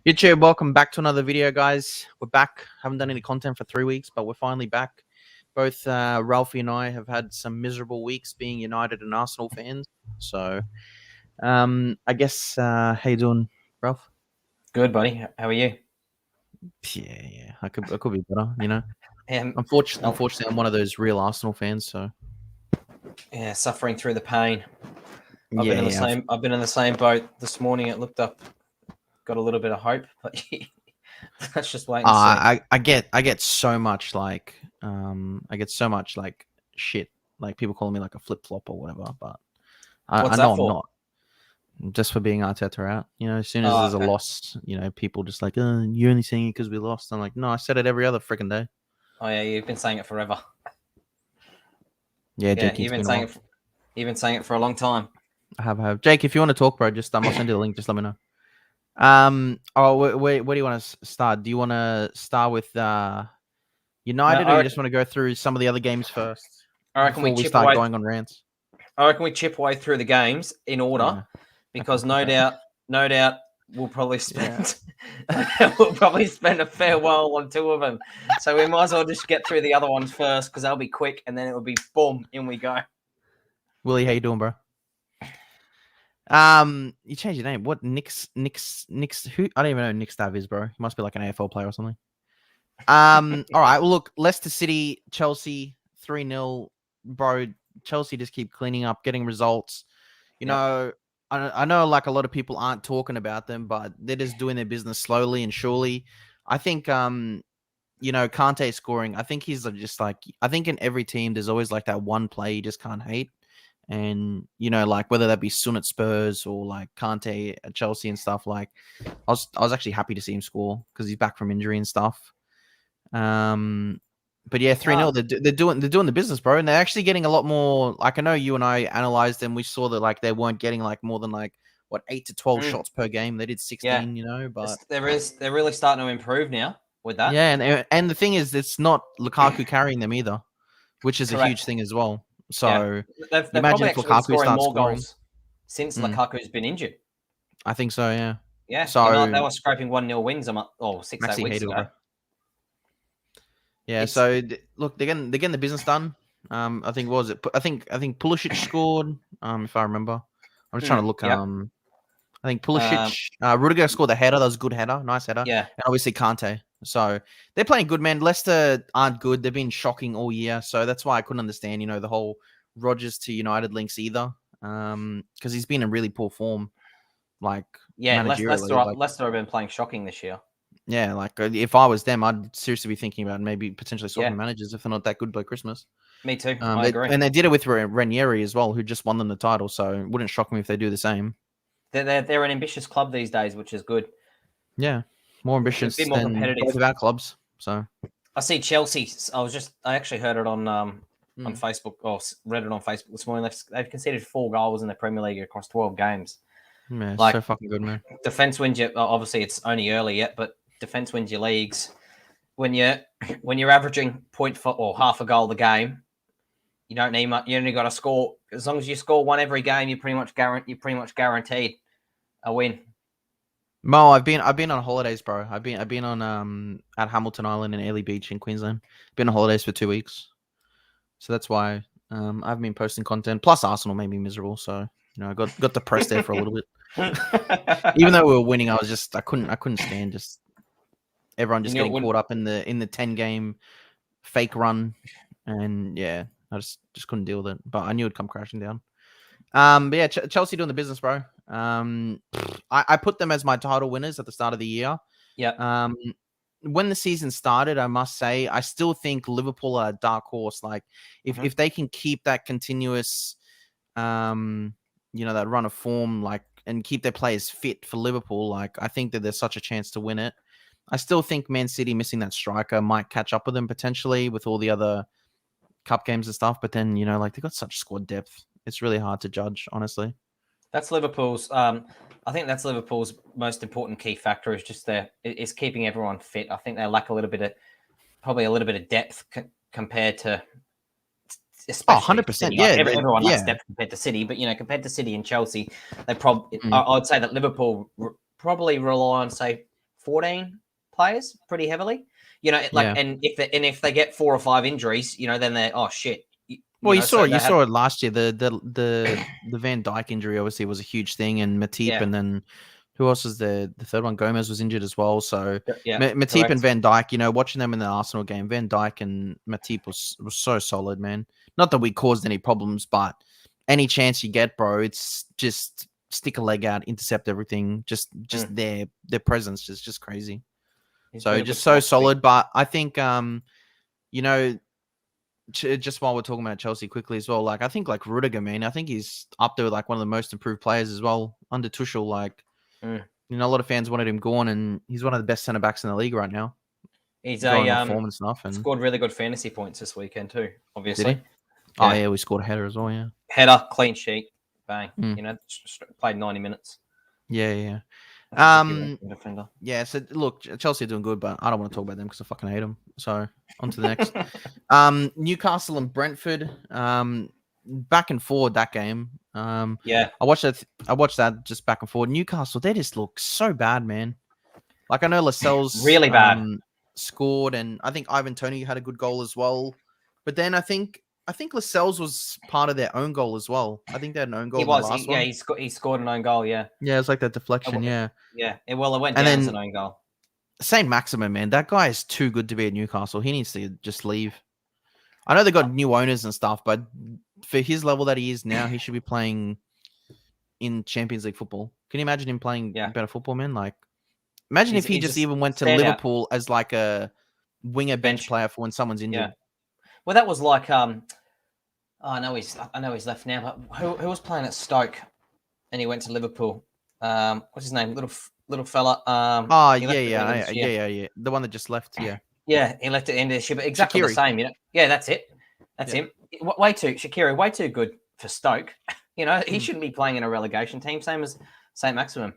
YouTube, welcome back to another video, guys. We're back. Haven't done any content for 3 weeks, but we're finally back. Both Ralphie and I have had some miserable weeks being United and Arsenal fans. So, I guess, how you doing, Ralph? Good, buddy. How are you? Yeah. I could be better, you know. Yeah, Unfortunately, I'm one of those real Arsenal fans. So, yeah, suffering through the pain. I've yeah, been in the same boat this morning. It looked up, got a little bit of hope, but let's just wait and see. I get so much like shit, like people calling me like a flip flop or whatever. But What's I that know for? I'm not. Just for being Arteta out, you know. As soon as there's okay. a loss, you know, people just like, "Oh, you're only saying it because we lost." I'm like, no, I said it every other freaking day. Oh yeah, you've been saying it forever. Yeah, Yeah, Jake, you've been saying it. You've been saying it for a long time. I have. Jake, if you want to talk, bro, just I'll send you the link. Just let me know. Where do you want to start? Do you want to start with United, or you just want to go through some of the other games first before we start going on rants? I reckon we chip away through the games in order, because no doubt, we'll probably spend a fair while on two of them. So we might as well just get through the other ones first, because they'll be quick, and then it'll be boom, in we go. Willie, how you doing, bro? You changed your name. What? Nix? Who? I don't even know who Nick Stav is, bro. He must be like an AFL player or something. All right. Well, look, Leicester City, Chelsea, 3-0, bro. Chelsea just keep cleaning up, getting results. You know, I know like a lot of people aren't talking about them, but they're just doing their business slowly and surely. I think, you know, Conte scoring. I think he's just like, I think in every team there's always like that one play you just can't hate. And, you know, like whether that be Son at Spurs or like Conte at Chelsea and stuff, like I was actually happy to see him score because he's back from injury and stuff. But yeah, 3-0. They're doing the business, bro, and they're actually getting a lot more. Like I know you and I analyzed them. We saw that like they weren't getting like more than like 8 to 12 shots per game. They did 16, you know. But they're really starting to improve now with that. Yeah, and the thing is, it's not Lukaku carrying them either, which is a huge thing as well. So they've imagine if Lukaku starts more scoring goals since Lukaku's been injured. I think so. Yeah. Yeah. So they were scraping 1-0 wins 6-8 weeks ago. Yeah, so look, they're getting the business done. I think I think Pulisic scored. If I remember, I'm just trying to look. I think Pulisic, Rudiger scored the header. That was a good header, nice header. Yeah, and obviously Conte. So they're playing good, man. Leicester aren't good. They've been shocking all year, so that's why I couldn't understand, you know, the whole Rodgers to United links either. Because he's been in really poor form. Like Leicester have been playing shocking this year. Yeah, like if I was them, I'd seriously be thinking about maybe potentially swapping managers if they're not that good by Christmas. Me too. I agree. And they did it with Ranieri as well, who just won them the title. So it wouldn't shock me if they do the same. They're an ambitious club these days, which is good. Yeah, more ambitious than both of our clubs. So I see Chelsea. I actually heard it on Facebook or read it on Facebook this morning. They've conceded 4 goals in the Premier League across 12 games. Man, like, so fucking good, man. Defense wins you. Obviously, it's only early yet, but defense wins your leagues. When you're averaging half a goal a game, you don't need much. You only got to score. As long as you score one every game, you're pretty much guaranteed a win. Mo, I've been on holidays, bro. I've been on at Hamilton Island in Airlie Beach in Queensland. Been on holidays for 2 weeks, so that's why I've been posting content. Plus, Arsenal made me miserable, so you know I got depressed there for a little bit. Even though we were winning, I couldn't stand just everyone just getting caught up in the 10-game fake run, and yeah, I just couldn't deal with it. But I knew it'd come crashing down. But yeah, Chelsea doing the business, bro. I put them as my title winners at the start of the year. Yeah. When the season started, I must say, I still think Liverpool are a dark horse. Like if they can keep that continuous, you know, that run of form, like, and keep their players fit for Liverpool, like I think that there's such a chance to win it. I still think Man City missing that striker might catch up with them potentially with all the other cup games and stuff. But then, you know, like they got such squad depth. It's really hard to judge, honestly. That's Liverpool's. I think that's Liverpool's most important key factor is keeping everyone fit. I think they lack a little bit of depth compared to. 100%. Yeah, everyone lacks depth compared to City, but you know, compared to City and Chelsea, they I would say that Liverpool probably rely on, say, 14 players pretty heavily. You know, like, Yeah. and if they get 4 or 5 injuries, you know, then they're shit. Well, you saw so they saw it last year. The Van Dijk injury obviously was a huge thing, and Matip, Yeah. and then who else was the third one? Gomez was injured as well. So Yeah, Matip correct. and Van Dijk, you know, watching them in the Arsenal game, Van Dijk and Matip was so solid, man. Not that we caused any problems, but any chance you get, bro, it's just stick a leg out, intercept everything. Just their presence is just crazy. So just so solid. But I think you know, just while we're talking about Chelsea quickly as well, like I think like Rudiger, man, I think he's up there with like one of the most improved players as well under Tuchel. Like, you know, a lot of fans wanted him gone, and he's one of the best centre backs in the league right now. He's going on form and stuff, and scored really good fantasy points this weekend too. Obviously, did he? Yeah. Oh yeah, we scored a header as well. Yeah, header, clean sheet, bang. You know, played 90 minutes. Yeah. Defender. Yeah. So look, Chelsea are doing good, but I don't want to talk about them because I fucking hate them. So on to the next. Newcastle and Brentford. Back and forward that game. Yeah, I watched that just back and forward. Newcastle, they just look so bad, man. Like I know Lascelles really bad scored, and I think Ivan Toney had a good goal as well. But then I think Lascelles was part of their own goal as well. I think they had an own goal. He was. He scored an own goal. Yeah. Yeah, it's like that deflection. Yeah. Yeah. It went down as an own goal. Saint Maximin, man, that guy is too good to be at Newcastle. He needs to just leave. I know they got new owners and stuff, but for his level that he is now, he should be playing in Champions League football. Can you imagine him playing better football, man? Like, imagine if he just even went to Liverpool as like a winger bench player for when someone's injured. Yeah. Well, that was like I know he's left now, but who was playing at Stoke, and he went to Liverpool. What's his name? Little fella. Yeah. The one that just left. Yeah. Yeah, he left at the end of the ship. Exactly Shaqiri. The same, you know. Yeah, that's it. That's him. Shaqiri, way too good for Stoke. You know, he shouldn't be playing in a relegation team, same as Saint Maximin.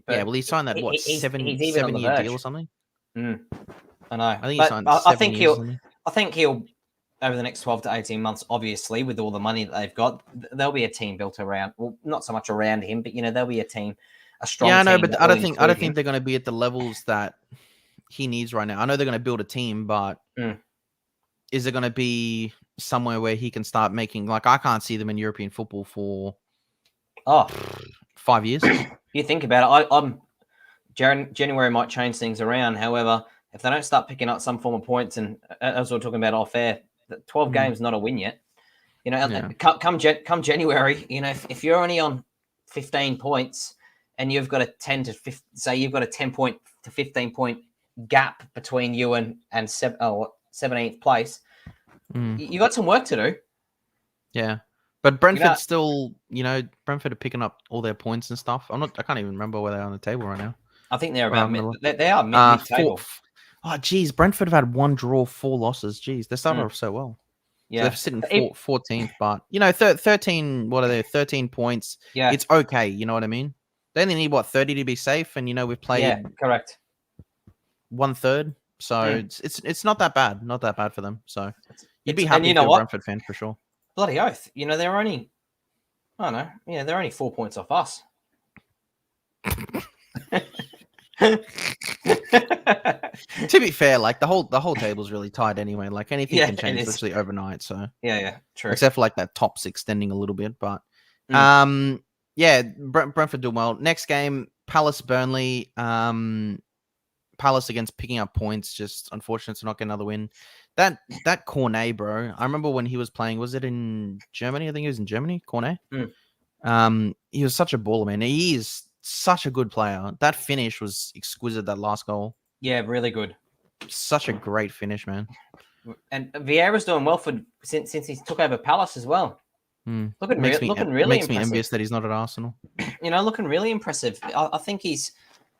But yeah, well, he signed that seven-year deal or something. I know. I think he signed. I think he'll over the next 12 to 18 months. Obviously, with all the money that they've got, there'll be a team built around. Well, not so much around him, but you know, there'll be a team, a strong. Yeah, I know, team but I don't think they're going to be at the levels that he needs right now. I know they're going to build a team, but is it going to be somewhere where he can start making? Like, I can't see them in European football for 5 years. You think about it. January might change things around. However, if they don't start picking up some form of points, and as we we're talking about off air, 12 games not a win yet. You know, come January, you know, if you're only on 15 points and you've got a 10 to 15, say you've got a 10 point to 15 point gap between you and 17th place, you got some work to do. Yeah. But Brentford still, you know, Brentford are picking up all their points and stuff. I can't even remember where they are on the table right now. I think they're about they are mid-table. Oh, geez, Brentford have had 1 draw, 4 losses. Geez, they started off so well. Yeah, so they're sitting 14th, but you know, 13. What are they? 13 points. Yeah, it's okay. You know what I mean? They only need 30 to be safe, and you know we've played. Yeah, correct. 1/3, so it's not that bad. Not that bad for them. So you'd be happy if you're a Brentford fan for sure. Bloody oath! You know they're only, I don't know. Yeah, they're only 4 points off us. To be fair, like the whole table's really tight anyway. Like anything can change literally overnight. So yeah, true. Except for like that top 6 extending a little bit, but Brentford doing well. Next game, Palace Burnley. Palace against picking up points. Just unfortunate to not get another win. That Cornet, bro. I remember when he was playing. Was it in Germany? I think he was in Germany. Cornet. He was such a baller, man. He is such a good player. That finish was exquisite. That last goal. Yeah, really good. Such a great finish, man. And Vieira's doing well since he took over Palace as well. Looking really makes impressive. Me envious that he's not at Arsenal. You know, looking really impressive. I think he's.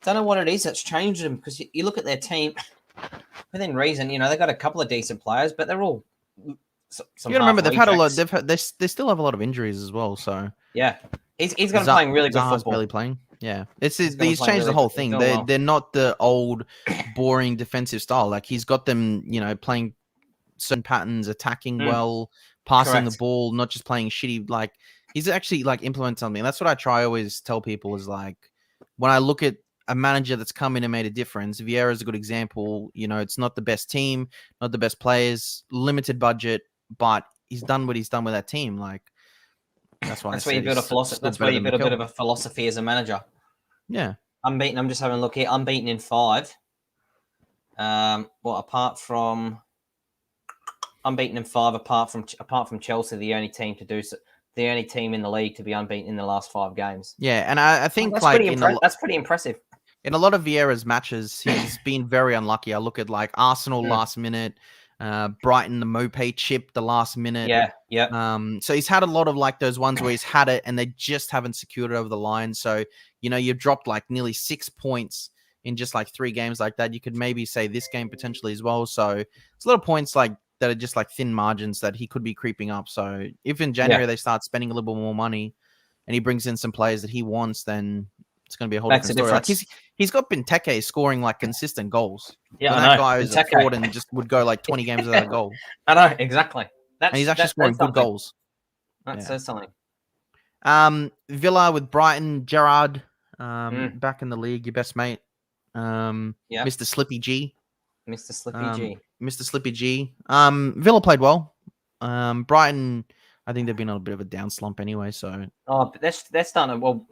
Don't know what it is that's changed him, because you look at their team. Within reason, you know, they got a couple of decent players, but they're all. You got to remember they've had a lot. They still have a lot of injuries as well. So yeah, he's going to be playing really good football. Barely playing. Yeah, he's changed the whole thing. They're not the old, boring defensive style. Like he's got them, you know, playing certain patterns, attacking well, passing the ball, not just playing shitty. Like he's actually like implementing something. That's what I try always tell people is like when I look at a manager that's come in and made a difference. Vieira is a good example. You know, it's not the best team, not the best players, limited budget, but he's done what he's done with that team. Like that's why That's where you build a philosophy. That's where you build a bit of a philosophy as a manager. Yeah, unbeaten. I'm just having a look here. Unbeaten in 5. Apart from unbeaten in 5, apart from Chelsea, the only team to do so. The only team in the league to be unbeaten in the last 5 games. Yeah, and I think that's like that's pretty impressive. In a lot of Vieira's matches, he's been very unlucky. I look at like Arsenal last minute, Brighton the Mopay chip the last minute. Yeah. So he's had a lot of like those ones where he's had it and they just haven't secured it over the line. So you've dropped like nearly 6 points in just like 3 games like that. You could maybe say this game potentially as well. So it's a lot of points like that are just like thin margins that he could be creeping up. So if in January they start spending a little bit more money and he brings in some players that he wants, then it's going to be a whole different story. Like he's got Benteke scoring like consistent goals. Yeah, when I know. That guy is a forward and just would go like 20 games without a goal. I know, exactly. And he's actually scoring good goals. That says something. Villa with Brighton, Gerrard, back in the league, your best mate. Mr. Slippy G. Mr. Slippy G. Mr. Slippy G. Villa played well. Brighton, I think they've been on a bit of a down slump anyway. So they're starting. Well,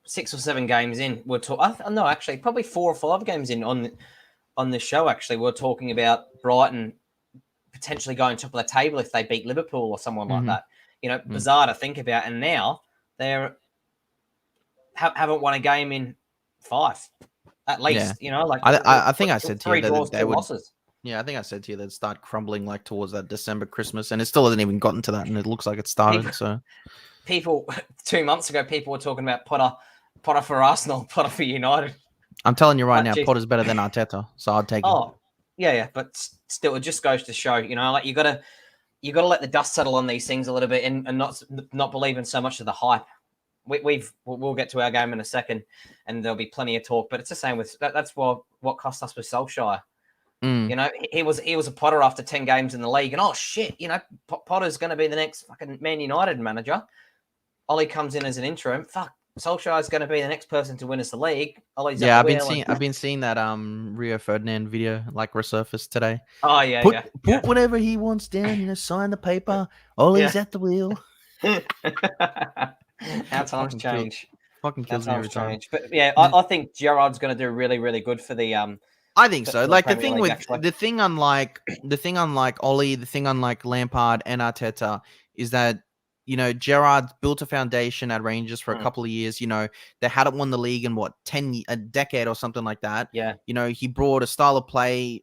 6 or 7 games in, we're talking. No, actually, probably 4 or 5 games in on this show. Actually, we're talking about Brighton potentially going top of the table if they beat Liverpool or someone like that. Bizarre to think about. And now they haven't won a game in 5. At least, I think I said to you that they would. Losses. Yeah, I think I said to you they'd start crumbling like towards that December, Christmas, and it still hasn't even gotten to that, and it looks like it started. People 2 months ago, people were talking about Potter for Arsenal, Potter for United. I'm telling you right now, Potter's better than Arteta, so I'd take him. Yeah, but still, it just goes to show, like you gotta let the dust settle on these things a little bit, and not believe in so much of the hype. We'll get to our game in a second, and there'll be plenty of talk. But it's the same with that's what cost us with Solskjaer. He was a Potter after 10 games in the league, and shit, Potter's going to be the next fucking Man United manager. Ollie comes in as an interim. Fuck, Solskjaer's going to be the next person to win us the league. Ollie's I've been seeing that Rio Ferdinand video like resurfaced today. Oh yeah, put whatever he wants down. Sign the paper. Ollie's at the wheel. How times change. Fucking kills me every time. But yeah, I think Gerrard's going to do really, really good for the. I think so. Like the thing unlike Ollie, the thing unlike Lampard and Arteta is that Gerrard built a foundation at Rangers for a couple of years. They hadn't won the league in a decade or something like that. Yeah. He brought a style of play.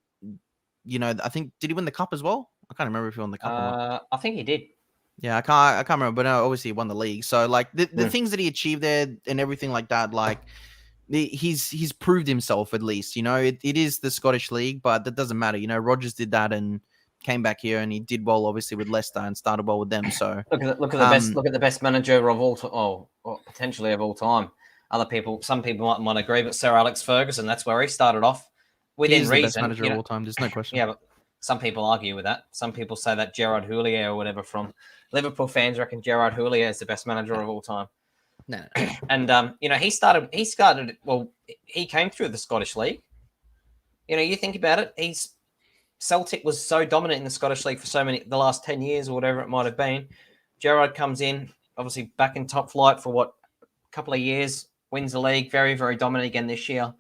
I think did he win the cup as well? I can't remember if he won the cup or not. I think he did. Yeah, I can't remember, but obviously he won the league. So like the things that he achieved there and everything like that, like he's proved himself at least. It is the Scottish league, but that doesn't matter. Rodgers did that and came back here and he did well, obviously with Leicester and started well with them. So look at the best manager of all or potentially of all time. Some people might agree, but Sir Alex Ferguson, that's where he started off. Within reason, the best manager of all time. There's no question. Yeah, but some people argue with that. Some people say that Gerard Houllier or whatever from Liverpool fans reckon Gerard Houllier is the best manager of all time. No. And he started. Well, he came through the Scottish League. You think about it. Celtic was so dominant in the Scottish League for the last 10 years or whatever it might have been. Gerard comes in, obviously back in top flight for a couple of years, wins the league, very, very dominant again this year.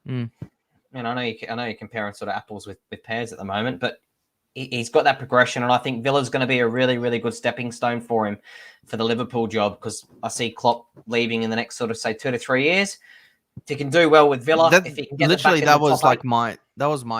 And I know you're comparing sort of apples with pears at the moment, but he's got that progression, and I think Villa's going to be a really, really good stepping stone for him for the Liverpool job, because I see Klopp leaving in the next sort of say 2 to 3 years. If he can do well with Villa, if he can get literally that was like my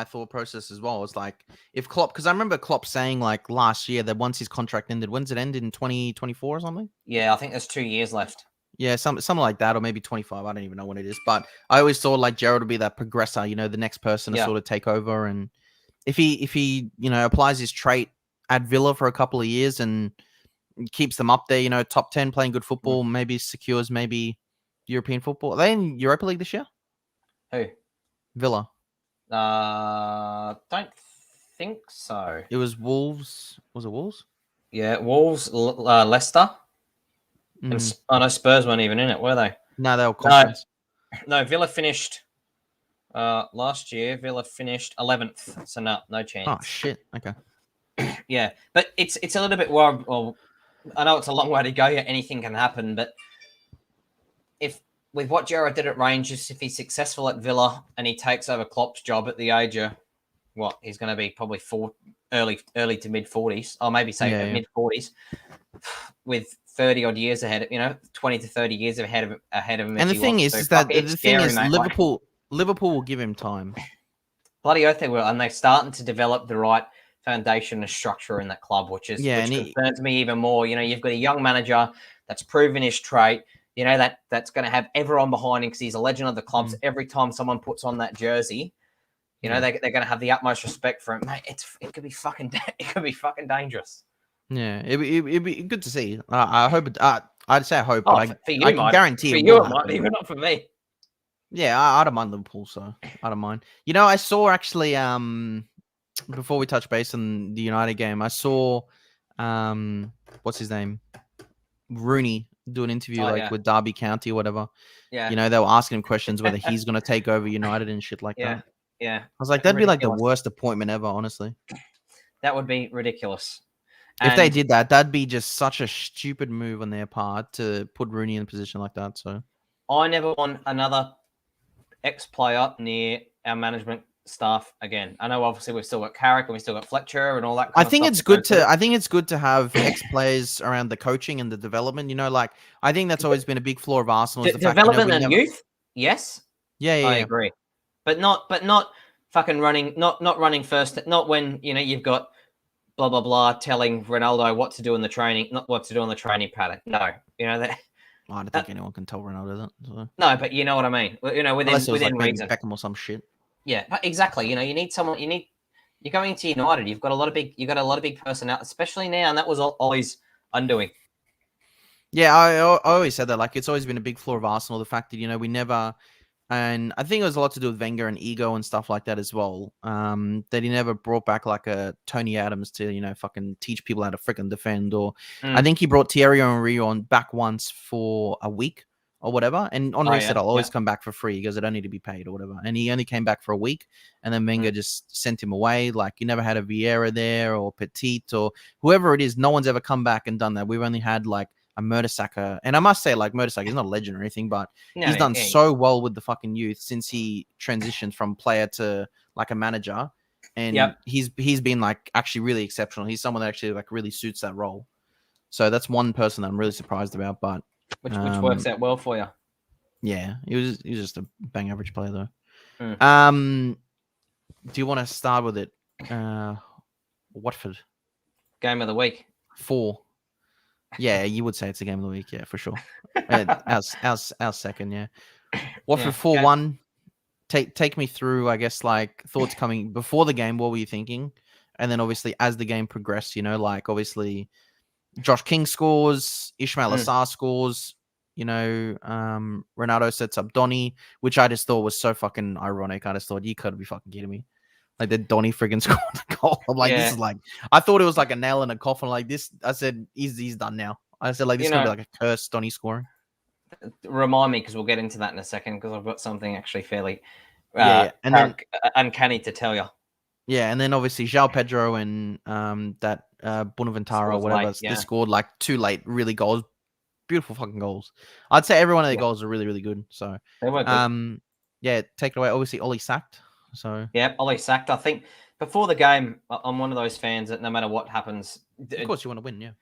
thought process as well. It's like if Klopp, because I remember Klopp saying like last year that once his contract ended, when's it end in 2024 or something? Yeah, I think there's 2 years left. Yeah, something like that, or maybe 25. I don't even know what it is, but I always thought like Gerrard would be that progressor, the next person to sort of take over. And if he applies his trait at Villa for a couple of years and keeps them up there, top 10, playing good football, maybe secures European football. Are they in Europa League this year? Who? Villa. Don't think so. It was Wolves. Was it Wolves? Yeah, Wolves, Leicester. And I know Spurs weren't even in it, were they? No, they were conference. No, Villa finished last year. Villa finished 11th, so no chance. Oh shit. Okay. Yeah, but it's a little bit more. Well, I know it's a long way to go yet. Anything can happen, but if with what Gerrard did at Rangers, if he's successful at Villa and he takes over Klopp's job at the age of what he's going to be probably early to mid 40s, or maybe say mid 40s, with 30 odd years ahead, 20 to 30 years ahead of him. And the thing is that the thing is, Liverpool will give him time. Bloody oath they will, and they're starting to develop the right foundation and structure in that club, which concerns me even more. You've got a young manager that's proven his trait. That's going to have everyone behind him because he's a legend of the club. So every time someone puts on that jersey, they're going to have the utmost respect for him. Mate, it could be fucking dangerous. Yeah, it'd be good to see. I hope. I'd say I hope, but for you, I can guarantee for it you will it might be, but not for me. Yeah, I don't mind Liverpool, so I don't mind. I saw actually before we touch base on the United game, I saw what's his name, Rooney, do an interview with Derby County or whatever. Yeah, they were asking him questions whether he's going to take over United and shit like that. Yeah, I was like, that'd be like the worst appointment ever, honestly. That would be ridiculous. If they did that, that'd be just such a stupid move on their part to put Rooney in a position like that. So I never want another ex-player near our management staff again. I know obviously we've still got Carrick and we've still got Fletcher and all that. I think it's good to have ex-players around the coaching and the development. I think that's always been a big flaw of Arsenal. Is the development and youth. Yes. Yeah, I agree. But not fucking running. Not running first. Not when you've got blah blah blah telling Ronaldo what to do in the training, not what to do on the training pattern. No, that. I don't think anyone can tell Ronaldo that. So. No, but you know what I mean. Within reason. Beckham or some shit. Yeah, but exactly. You need someone. You're going into United. You've got a lot of big personnel, especially now, and that was always undoing. Yeah, I always said that. It's always been a big flaw of Arsenal. The fact that we never, and I think it was a lot to do with Wenger and ego and stuff like that as well. That he never brought back like a Tony Adams to fucking teach people how to freaking defend. Or I think he brought Thierry Henry on back once for a week or whatever. And Henry said, I'll always come back for free. He goes, I don't need to be paid or whatever. And he only came back for a week. And then Wenger just sent him away. You never had a Vieira there or Petit or whoever it is. No one's ever come back and done that. We've only had a Mertesacker. And I must say, Mertesacker is not a legend or anything, but he's done so well with the fucking youth since he transitioned from player to a manager. And he's been actually really exceptional. He's someone that actually really suits that role. So that's one person that I'm really surprised about, but which works out well for you. Yeah, he was just a bang average player though. Do you want to start with it? Watford game of the week 4. Yeah, you would say it's the game of the week. Yeah, for sure. Our second. Yeah, Watford 4-1. Take me through. I guess thoughts coming before the game. What were you thinking? And then obviously as the game progressed, obviously Josh King scores, Ismail Assar scores. Ronaldo sets up Donny, which I just thought was so fucking ironic. I just thought, you could be fucking kidding me. The Donny friggin' scored the goal. I'm this is I thought it was a nail in a coffin. This, I said, he's done now. I said, this is going to be a curse, Donny scoring. Remind me, because we'll get into that in a second, because I've got something actually fairly and then, uncanny to tell you. Yeah, and then obviously João Pedro and that Bonaventura or whatever, they scored too late, really goals. Beautiful fucking goals. I'd say every one of their goals are really, really good. So they were good. Take it away. Obviously, Ole Sacked. So Ole Sacked. I think before the game, I'm one of those fans that no matter what happens, of course you want to win. Yeah,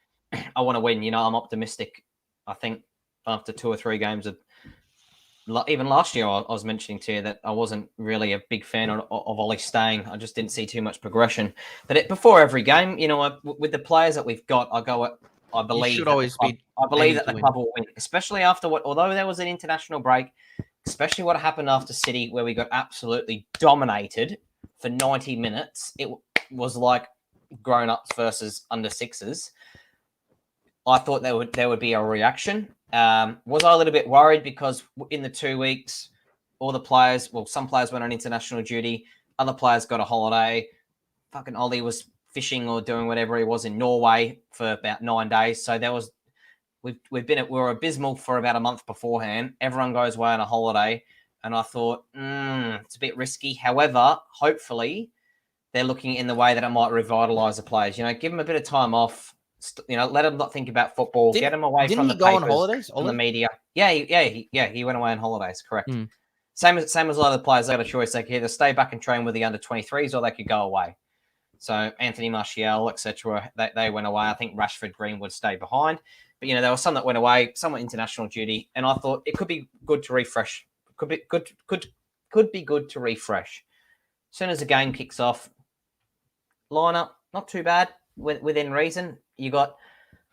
I want to win. I'm optimistic. I think after 2 or 3 games of, even last year, I was mentioning to you that I wasn't really a big fan of Ole staying. I just didn't see too much progression. But before every game, with the players that we've got, I believe that the club will win, especially after although there was an international break, especially what happened after City, where we got absolutely dominated for 90 minutes. It was like grown-ups versus under 6s. I thought there would be a reaction. Was I a little bit worried because in the 2 weeks, all the players, some players went on international duty, other players got a holiday. Fucking Ollie was fishing or doing whatever he was in Norway for about 9 days. So we were abysmal for about a month beforehand. Everyone goes away on a holiday. And I thought, it's a bit risky. However, hopefully they're looking in the way that it might revitalise the players. Give them a bit of time off. Let them not think about football. Get them away from the go on papers, holidays, from the media. He went away on holidays. Correct. Same as a lot of the players. They had a choice. They could either stay back and train with the under-23s, or they could go away. So Anthony Martial, etc., they went away. I think Rashford, Greenwood stayed behind. But there were some that went away. Some were international duty, and I thought it could be good to refresh. Could be good to refresh. As soon as the game kicks off, lineup not too bad within reason. You got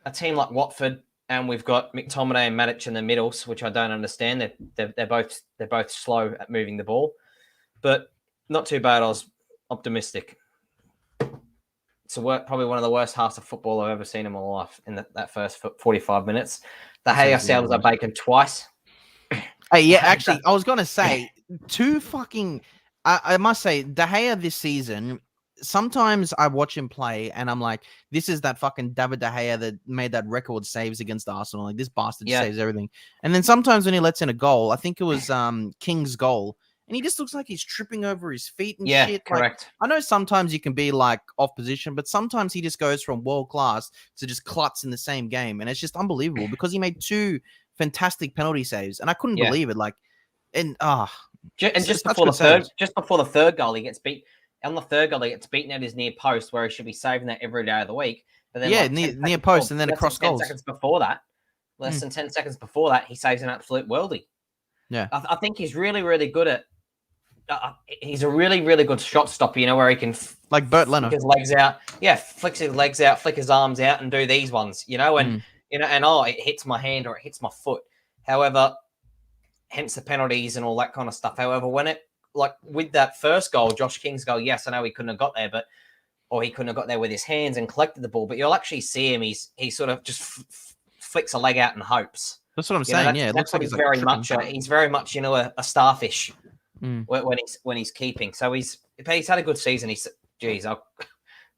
a team like Watford, and we've got McTominay and Matic in the middles, which I don't understand. They're both slow at moving the ball, but not too bad. I was optimistic. It's probably one of the worst halves of football I've ever seen in my life. In that first 45 minutes, De Gea sounds like bacon twice. Hey, yeah, actually, I was gonna say I must say, De Gea this season. Sometimes I watch him play and I'm like, this is that fucking David De Gea that made that record saves against Arsenal. Like, this bastard saves everything. And then sometimes when he lets in a goal, I think it was King's goal, and he just looks like he's tripping over his feet and shit. Correct. Like, I know sometimes you can be like off position, but sometimes he just goes from world class to just klutz in the same game. And it's just unbelievable because he made 2 fantastic penalty saves. And I couldn't believe it. Like, just before the third goal, he gets beat. On the third goal, he gets beaten at his near post, where he should be saving that every day of the week. But then, near post, and then across goals. Less than 10 seconds before that, he saves an absolute worldie. Yeah, I think he's really, really good at. He's a really, really good shot stopper. Where he can like Bert Leno, flick his legs out. Yeah, flicks his legs out, flick his arms out, and do these ones. And it hits my hand or it hits my foot. However, hence the penalties and all that kind of stuff. However, with that first goal, Josh King's goal, yes, I know he couldn't have got there, or he couldn't have got there with his hands and collected the ball, but you'll actually see him. He sort of just flicks a leg out and hopes. That's what I'm saying. It looks like he's very much a starfish when he's keeping. So he's had a good season. I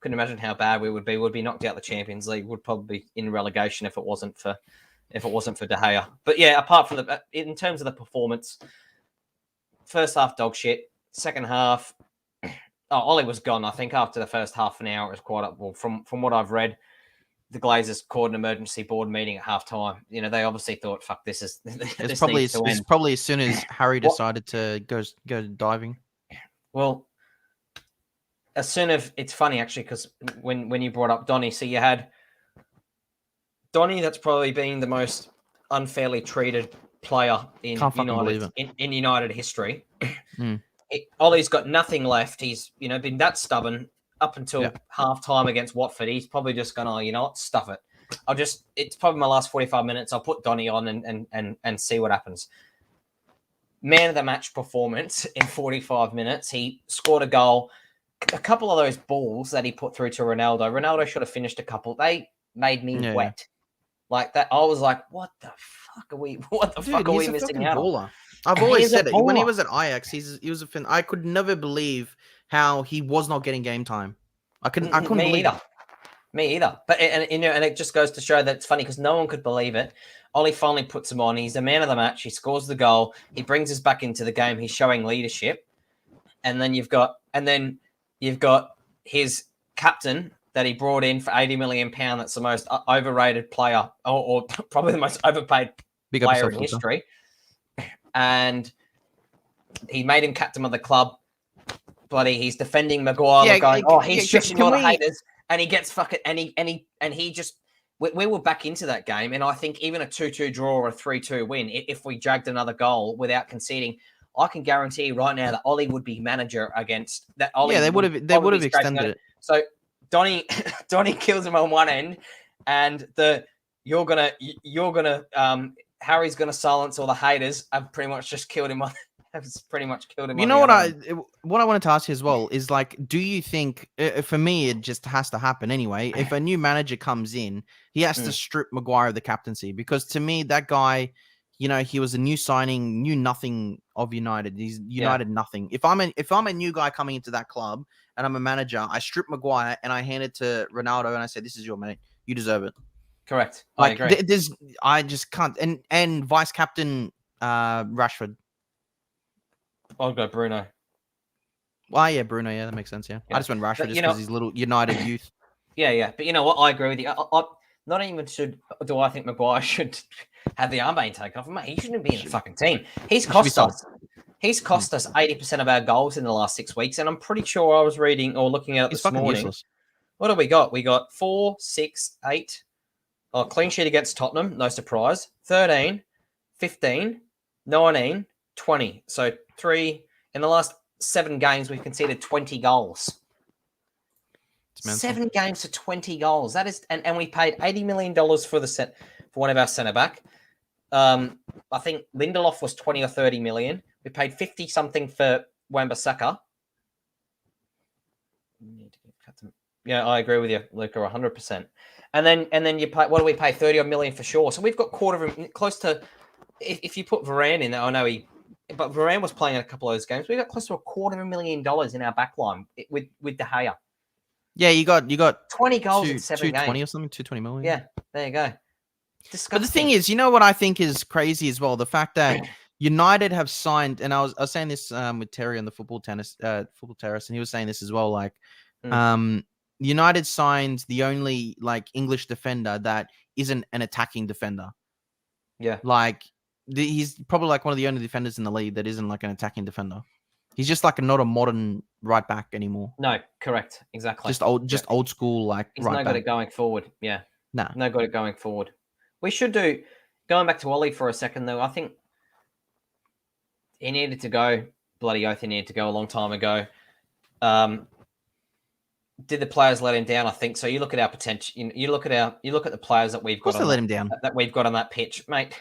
couldn't imagine how bad we would be. We'd be knocked out the Champions League. Would probably be in relegation if it wasn't for De Gea. But yeah, apart from in terms of the performance. First half, dog shit. Second half, Ollie was gone. I think after the first half an hour, it was quite up. Well, from what I've read, the Glazers called an emergency board meeting at halftime. They obviously thought, "Fuck, this is." It's probably as soon as Harry decided to go diving. Well, as soon as it's funny actually, because when you brought up Donny, so you had Donny. That's probably been the most unfairly treated player in United history. Ollie's got nothing left. He's been that stubborn up until half time against Watford. He's probably just gonna stuff it. It's probably my last 45 minutes. I'll put Donny on and see what happens. Man of the match performance in 45 minutes. He scored a goal. A couple of those balls that he put through to Ronaldo. Ronaldo should have finished a couple. They made me wet. Like that. I was like, what the fuck are we missing out on? I've always said it. When he was at Ajax, he was a fan. I could never believe how he was not getting game time. I couldn't believe it. Me either. But and it just goes to show that it's funny because no one could believe it. Ollie finally puts him on. He's the man of the match. He scores the goal. He brings us back into the game. He's showing leadership. And then you've got his captain that he brought in for £80 million. That's the most overrated player, or probably the most overpaid player in history. And he made him captain of the club. Bloody, he's defending Maguire. He's shushing all the haters, and he gets fucking and he just. We were back into that game, and I think even a 2-2 draw or a 3-2 win, if we dragged another goal without conceding, I can guarantee right now that Ollie would be manager against that. Ollie, they would have extended it. So Donny kills him on one end, and Harry's gonna silence all the haters. I've pretty much just killed him. You know what I wanted to ask you as well is, like, do you think, for me, it just has to happen anyway. If a new manager comes in, he has to strip Maguire of the captaincy, because to me, that guy, he was a new signing, knew nothing of United. He's United nothing. If I'm a new guy coming into that club and I'm a manager, I strip Maguire and I hand it to Ronaldo and I say, "This is your mate. You deserve it." Correct. Like, I agree. I just can't. And vice captain Rashford. I'll go Bruno. Well, yeah, Bruno. Yeah, that makes sense. Yeah, I just went Rashford just because he's little United youth. Yeah. But you know what? I agree with you. Not even do I think Maguire should have the armband taken off him. Mate, he shouldn't be in the fucking team. He's cost us 80% of our goals in the last 6 weeks, and I'm pretty sure I was reading or looking at it this morning. Useless. What do we got? We got 4, 6, 8. Oh, clean sheet against Tottenham, no surprise. 13, 15, 19, 20. So 3 in the last 7 games, we've conceded 20 goals. 7 games to 20 goals. That is, and we paid $80 million for one of our centre back. I think Lindelof was 20 or 30 million. We paid 50 something for Wan-Bissaka. Yeah, I agree with you, Luca, 100%. And then you pay, what do we pay? 30 million for Shaw. So we've got close to, if you put Varane in there, I know but Varane was playing in a couple of those games. We got close to $250,000 in our back line with De Gea. Yeah, you got 20 goals in 7 games. 220 or something, 220 million. Yeah, there you go. Disgusting. But the thing is, you know what I think is crazy as well? The fact that United have signed, and I was saying this with Terry on the football terrace, and he was saying this as well. Like, United signed the only like English defender that isn't an attacking defender. Yeah, like he's probably like one of the only defenders in the league that isn't like an attacking defender. He's just like not a modern right back anymore. No, correct, exactly. Just old school like. He's right no good at going forward. Yeah, no good at going forward. We should do. Going back to Ole for a second though, I think he needed to go. Bloody oath, he needed to go a long time ago. Did the players let him down? I think so. You look at our potential. You look at the players that we've got. Of course, they let him down. That we've got on that pitch, mate.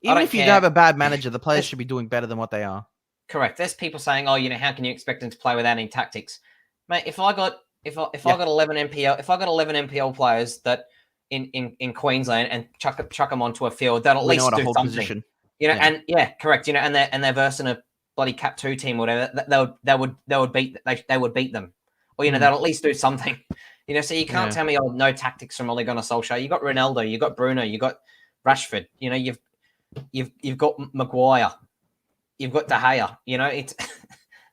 Even if you have a bad manager, the players should be doing better than what they are. Correct. There's people saying, "Oh, how can you expect them to play without any tactics, mate?" If I got 11 NPL players that in Queensland and chuck them onto a field, that'll at least do something. Position. And correct. And they're versing a bloody Cap 2 team or whatever. They would beat them. Or they'll at least do something. So you can't tell me, oh, no tactics from Ole Gunnar Solskjaer. You got Ronaldo, you got Bruno, you got Rashford. You've got Maguire, you've got De Gea.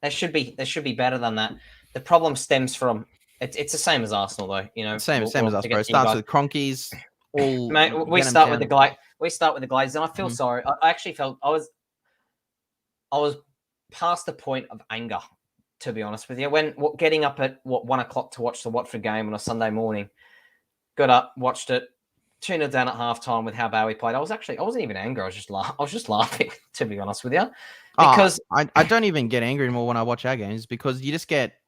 There should be better than that. The problem stems from it's the same as Arsenal though. Same as us, bro. It starts with Cronkies. Mate, we start with the Glazers, and I feel sorry. I actually felt I was past the point of anger. To be honest with you, when getting up at 1 o'clock to watch the Watford game on a Sunday morning, got up, watched it, 2-0 down at halftime with how bad we played. I wasn't even angry. I was just laughing. To be honest with you, because I don't even get angry anymore when I watch our games because you just get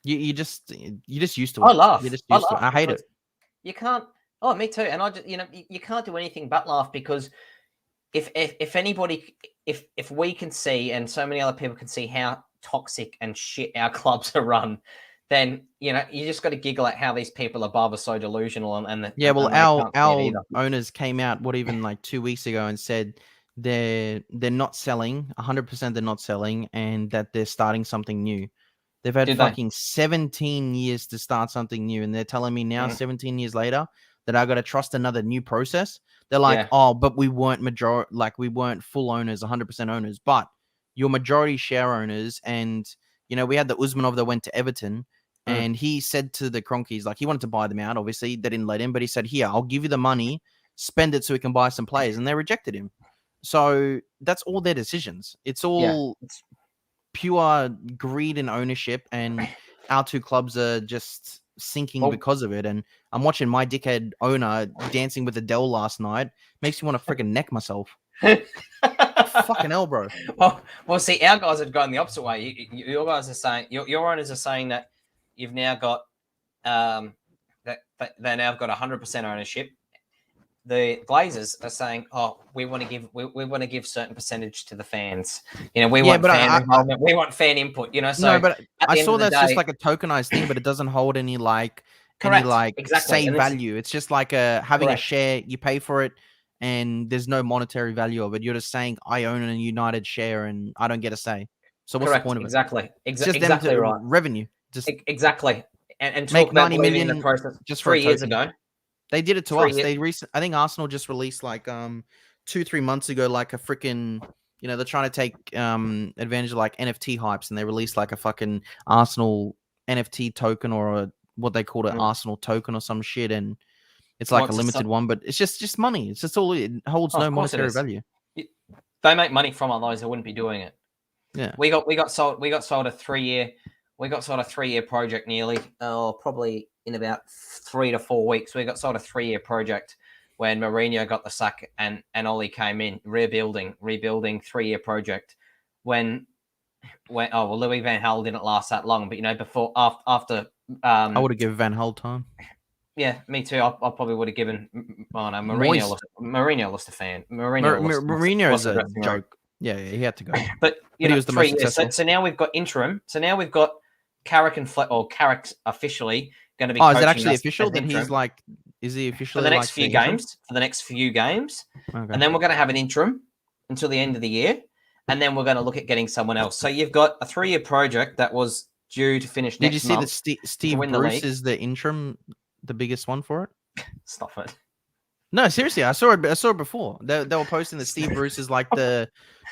you just used to it. I laugh. You're just used to it. I hate it. You can't. Oh, me too. And I just you can't do anything but laugh because if anybody if we can see and so many other people can see how toxic and shit our clubs are run, then you just got to giggle at how these people above are so delusional our owners came out like 2 weeks ago and said they're not selling 100%. They're not selling and that they're starting something new. They've had 17 years to start something new, and they're telling me now 17 years later that I got to trust another new process. They're like, oh, but we weren't we weren't full owners, 100% owners, but your majority share owners. And, we had the Usmanov that went to Everton and he said to the Cronkies, like he wanted to buy them out. Obviously they didn't let him, but he said, here, I'll give you the money, spend it so we can buy some players. And they rejected him. So that's all their decisions. It's all pure greed and ownership. And our two clubs are just sinking because of it. And I'm watching my dickhead owner dancing with Adele last night. Makes me want to freaking neck myself. Fucking hell, bro. Well, see, our guys have gone the opposite way. Your guys are saying your owners are saying that you've now got that they now got 100% ownership. The Glazers are saying, "Oh, we want to give certain percentage to the fans. We want fan involvement. We want fan input. So no, but I saw that's just like a tokenized thing, but it doesn't hold any value. It's just like having a share. You pay for it. And there's no monetary value of it. You're just saying, I own a United share and I don't get a say. So what's the point of it? Exactly. It's just exactly right. Revenue. Just exactly. And make 90 million in the process just 3 years ago. They did it to us. I think Arsenal just released like 2-3 months ago, like a freaking You know, they're trying to take advantage of like NFT hypes, and they release like a fucking Arsenal NFT token or what they called an Arsenal token or some shit, and it's like a limited one, but it's just money. It's just all it holds no monetary value. They make money from, otherwise they wouldn't be doing it. Yeah, we got sold a 3-year project nearly. Probably in about 3 to 4 weeks. We got sold a 3-year project when Mourinho got the sack and Ole came in, rebuilding 3-year project. When Louis van Gaal didn't last that long, but you know, after I would have given Van Gaal time. Yeah, me too. I probably would have given. Oh no, Mourinho lost a fan. Mourinho is a joke. Yeah, he had to go. But he was the most successful. So now we've got interim. So now we've got Carrick Carrick's officially going to be. Oh, is it actually official that he's like? Is he officially for the next few games? For the next few games, okay. And then we're going to have an interim until the end of the year, and then we're going to look at getting someone else. So you've got a 3-year project that was due to finish next month. Did you see that Steve Bruce is the interim? The biggest one for it? Stop it. No, seriously, I saw it before. They were posting that Steve Bruce is like the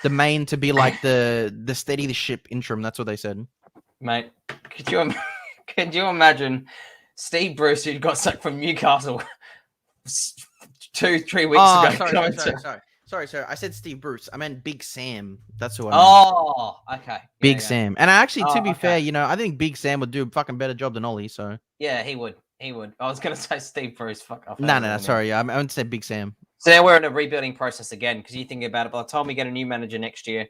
main to be like the steady the ship interim. That's what they said. Mate, could you imagine Steve Bruce, who got sacked from Newcastle 2-3 weeks ago? Sorry. I said Steve Bruce. I meant Big Sam. That's who I meant. Oh, okay. Big Sam. And actually, to be fair, you know, I think Big Sam would do a fucking better job than Ole. So yeah, he would. I was going to say Steve Bruce. Fuck off. No. Sorry. I meant to say Big Sam. So now we're in a rebuilding process again, because you think about it. By the time we get a new manager next year,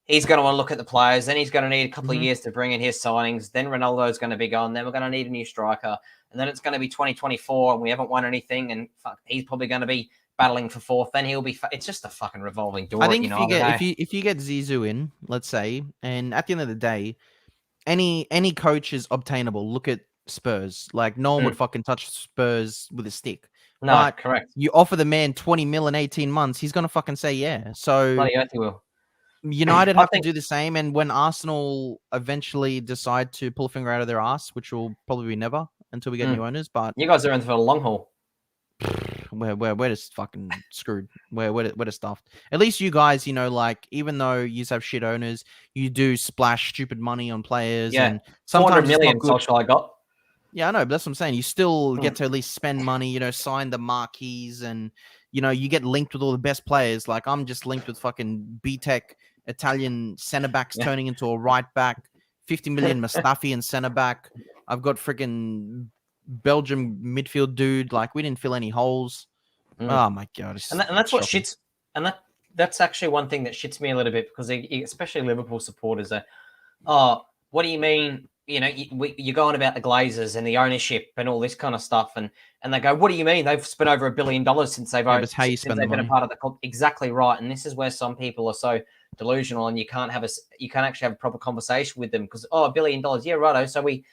he's going to want to look at the players. Then he's going to need a couple of years to bring in his signings. Then Ronaldo's going to be gone. Then we're going to need a new striker. And then it's going to be 2024 and we haven't won anything. And he's probably going to be battling for fourth. Then he'll be. It's just a fucking revolving door. I think if you get Zizou in, let's say, and at the end of the day, any coach is obtainable. Look at Spurs. Like no one would fucking touch Spurs with a stick. No, but correct. You offer the man 20 mil in 18 months, he's gonna fucking say yeah. So bloody oath he will. United have to do the same, and when Arsenal eventually decide to pull a finger out of their ass, which will probably be never until we get new owners, but you guys are in for the long haul. We're just fucking screwed. We're just stuffed. At least you guys, you know, like even though you have shit owners, you do splash stupid money on players. Yeah, and sometimes 400 million social I got. Yeah, I know, but that's what I'm saying. You still get to at least spend money, you know, sign the marquees, and you know, you get linked with all the best players. Like I'm just linked with fucking B-Tech Italian centre backs turning into a right back, 50 million Mustafi and centre back. I've got freaking Belgium midfield dude. Like we didn't fill any holes. Oh my god! And that's what shits. And that's actually one thing that shits me a little bit, because especially Liverpool supporters are, oh, what do you mean? You know, you're going about the Glazers and the ownership and all this kind of stuff, and they go, what do you mean? They've spent over $1 billion since they've been a part of the club. Exactly right. And this is where some people are so delusional, and you can't actually have a proper conversation with them, because $1 billion, yeah, righto. So we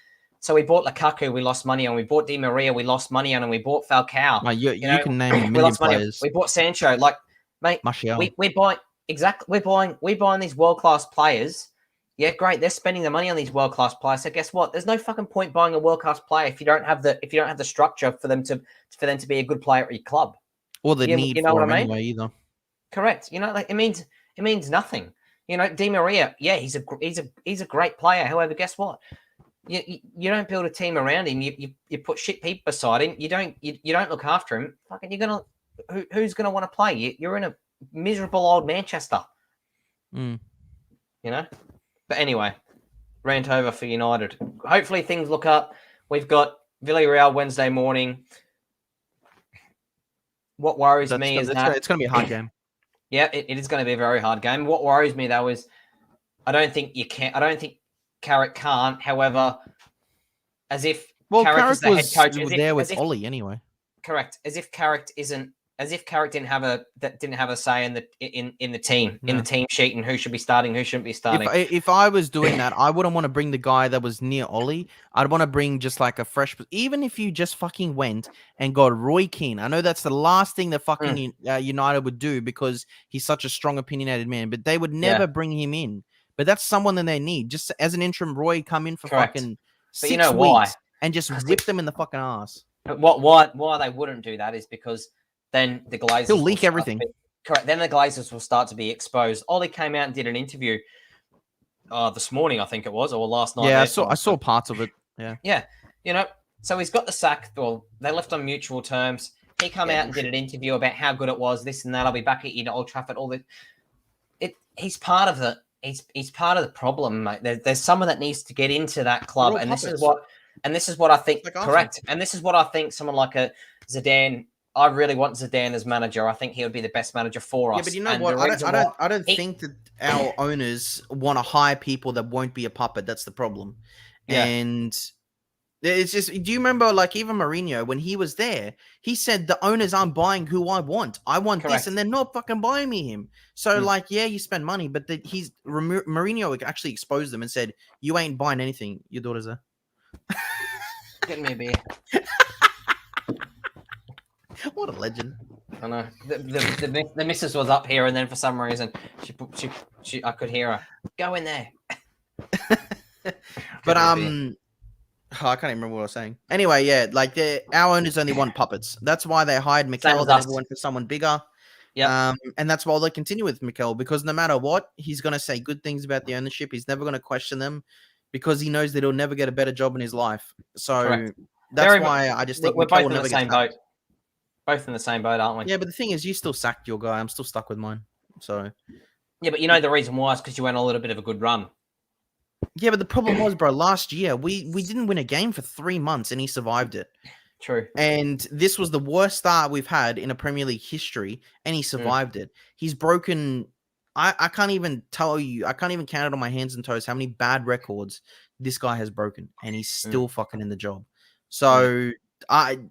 bought Lukaku, we lost money on. We bought Di Maria, we lost money on, and we bought Falcao. You can name a million players. We bought Sancho. Like, mate, we're buying these world class players. Yeah, great. They're spending the money on these world class players. So guess what? There's no fucking point buying a world class player if you don't have the structure for them to be a good player at your club, or the need for him anyway either. Correct. You know, like it means nothing. You know, Di Maria. Yeah, he's a great player. However, guess what? You don't build a team around him. You put shit people beside him. You don't look after him. Fucking, who's gonna want to play? You're in a miserable old Manchester. You know. But anyway, rant over for United. Hopefully things look up. We've got Villarreal Wednesday morning. What worries me is that it's going to be a hard game. Yeah, it is going to be a very hard game. What worries me though is I don't think Carrick can't. However, as if Carrick is the head coach, there with Ole anyway. Correct. As if Carrick didn't have a say in the team in the team sheet and who should be starting, who shouldn't be starting. If I was doing that, I wouldn't want to bring the guy that was near Ole. I'd want to bring just like a fresh. Even if you just fucking went and got Roy Keane, I know that's the last thing that fucking United would do because he's such a strong, opinionated man. But they would never bring him in. But that's someone that they need. Just as an interim, Roy come in for fucking 6 weeks and just whip them in the fucking ass. But why they wouldn't do that is because then the Glazers he'll leak everything. Correct. Then the Glazers will start to be exposed. Ole came out and did an interview this morning, I think it was, or last night. Yeah, I saw parts of it. Yeah. Yeah. So he's got the sack. Well, they left on mutual terms. He come out and did an interview about how good it was, this and that. I'll be back at Old Trafford. All this. He's part of the. He's part of the problem, mate. There's someone that needs to get into that club, and this is what I think. Like correct, and this is what I think. Someone like a Zidane. I really want Zidane as manager. I think he would be the best manager for us. Yeah, but you know what? I don't think that our owners want to hire people that won't be a puppet. That's the problem. Yeah. And it's just, do you remember, like, even Mourinho, when he was there, he said the owners aren't buying who I want. I want this, and they're not fucking buying me him. So, like, yeah, you spend money, but Mourinho actually exposed them and said, you ain't buying anything. Your daughter's there. Get me a beer. What a legend! I know the missus was up here, and then for some reason she I could hear her go in there. But I can't even remember what I was saying. Anyway, yeah, like our owners only want puppets. That's why they hired Mikel. They never went for someone bigger. Yeah. And that's why they continue with Mikel, because no matter what, he's gonna say good things about the ownership. He's never gonna question them because he knows that he'll never get a better job in his life. So that's why I just think we're Mikel both in the same boat. Both in the same boat, aren't we? Yeah, but the thing is, you still sacked your guy. I'm still stuck with mine. So. Yeah, but you know the reason why is because you went on a little bit of a good run. Yeah, but the problem was, bro, last year we didn't win a game for 3 months and he survived it. True. And this was the worst start we've had in a Premier League history, and he survived it. He's broken. I can't even tell you. I can't even count it on my hands and toes how many bad records this guy has broken, and he's still fucking in the job. So.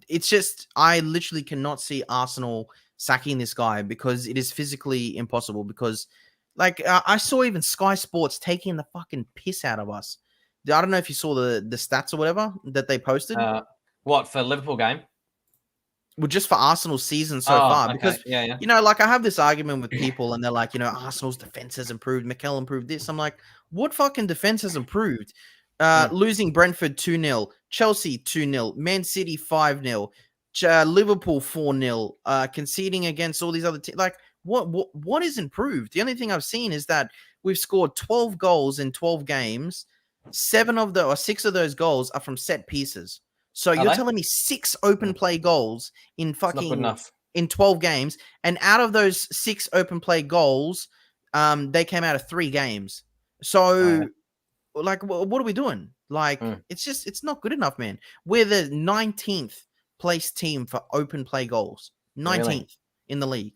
It's just, I literally cannot see Arsenal sacking this guy because it is physically impossible. Because, like, I saw even Sky Sports taking the fucking piss out of us. I don't know if you saw the stats or whatever that they posted. What, for Liverpool game? Well, just for Arsenal's season so far. Okay. Because, you know, like, I have this argument with people and they're like, you know, Arsenal's defense has improved. Mikel improved this. I'm like, what fucking defense has improved? Losing Brentford 2-0, Chelsea 2-0, Man City 5-0, Liverpool 4-0, conceding against all these other teams. Like, what is improved? The only thing I've seen is that we've scored 12 goals in 12 games. 6 of those goals are from set pieces. So you're telling me 6 open play goals in in 12 games, and out of those 6 open play goals, they came out of 3 games. So. Like, what are we doing? Like, it's not good enough, man. We're the 19th place team for open play goals. 19th in the league.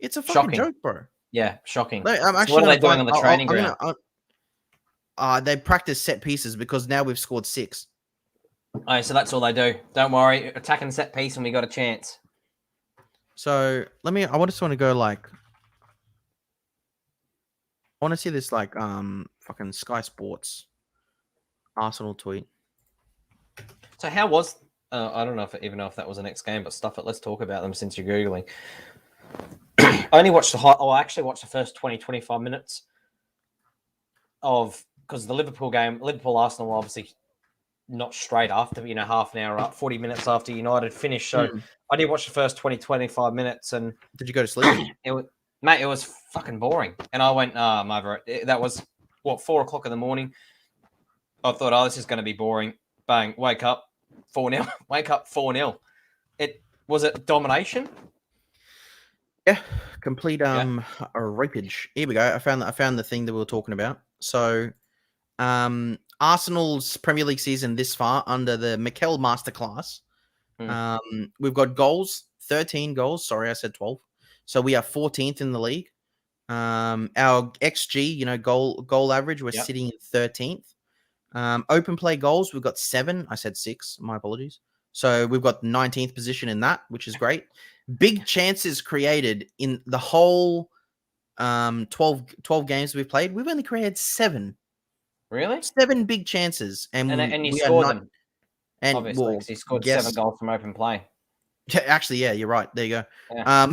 It's a fucking joke, bro. Yeah, shocking. I'm actually what are they doing on the training ground? They practice set pieces because now we've scored 6. Oh, so that's all they do. Don't worry. Attacking set piece and we got a chance. So, I just want to go, like... I want to see this, like, fucking Sky Sports Arsenal tweet. So how was... I don't know if that was the next game, but stuff it. Let's talk about them since you're Googling. I only watched I actually watched the first 20, 25 minutes of... Because the Liverpool game, Liverpool-Arsenal, obviously not straight after, half an hour up, 40 minutes after United finished. So I did watch the first 20, 25 minutes. And did you go to sleep? Mate, it was fucking boring. And I went, I'm over it. That was, 4 o'clock in the morning. I thought, this is going to be boring. Bang, wake up, 4-0. Wake up, 4-0. Was it domination? Yeah, complete a rapage. Here we go. I found the thing that we were talking about. So, Arsenal's Premier League season this far under the Mikel masterclass. We've got goals, 13 goals. Sorry, I said 12. So we are 14th in the league. Our XG, goal average, we're sitting in 13th. Open play goals, we've got 7. I said 6. My apologies. So we've got 19th position in that, which is great. Big chances created in the whole 12 games we've played. We've only created 7. Really? 7 big chances. And you scored them. And obviously, because he scored 7 goals from open play. Actually, yeah, you're right. There you go. Yeah.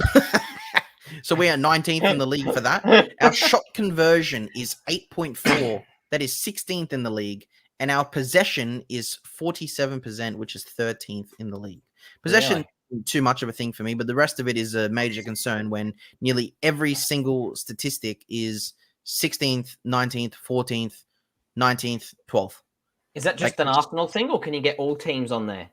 So we are 19th in the league for that. Our shot conversion is 8.4. That is 16th in the league. And our possession is 47%, which is 13th in the league. Possession, Really? too much of a thing for me, but the rest of it is a major concern when nearly every single statistic is 16th, 19th, 14th, 19th, 12th. Is that just an Arsenal thing, or can you get all teams on there?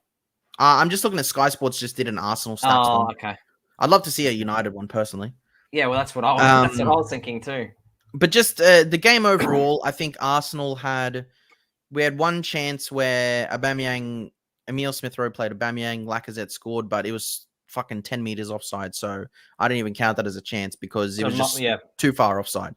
I'm just looking at Sky Sports just did an Arsenal stats Oh, one. okay. I'd love to see a United one personally. Yeah, well, that's what I was thinking too. But just the game overall, I think Arsenal we had one chance where Emile Smith Rowe played Aubameyang, Lacazette scored, but it was fucking 10 meters offside. So I didn't even count that as a chance because it was just too far offside.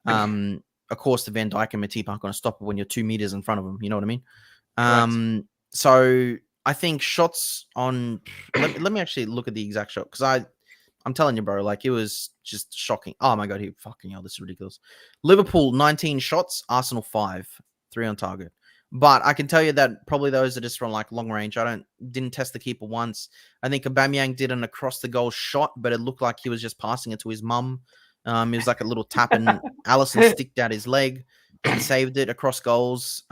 Of course, the Van Dijk and Matip aren't going to stop it when you're 2 meters in front of them. You know what I mean? So I think shots on. Let me actually look at the exact shot because I'm telling you, bro, like it was just shocking. Oh my god, this is ridiculous. Liverpool 19 shots, Arsenal 5, 3 on target. But I can tell you that probably those are just from like long range. Didn't test the keeper once. I think Aubameyang did an across the goal shot, but it looked like he was just passing it to his mum. It was like a little tap, and Allison sticked out his leg and saved it across goals.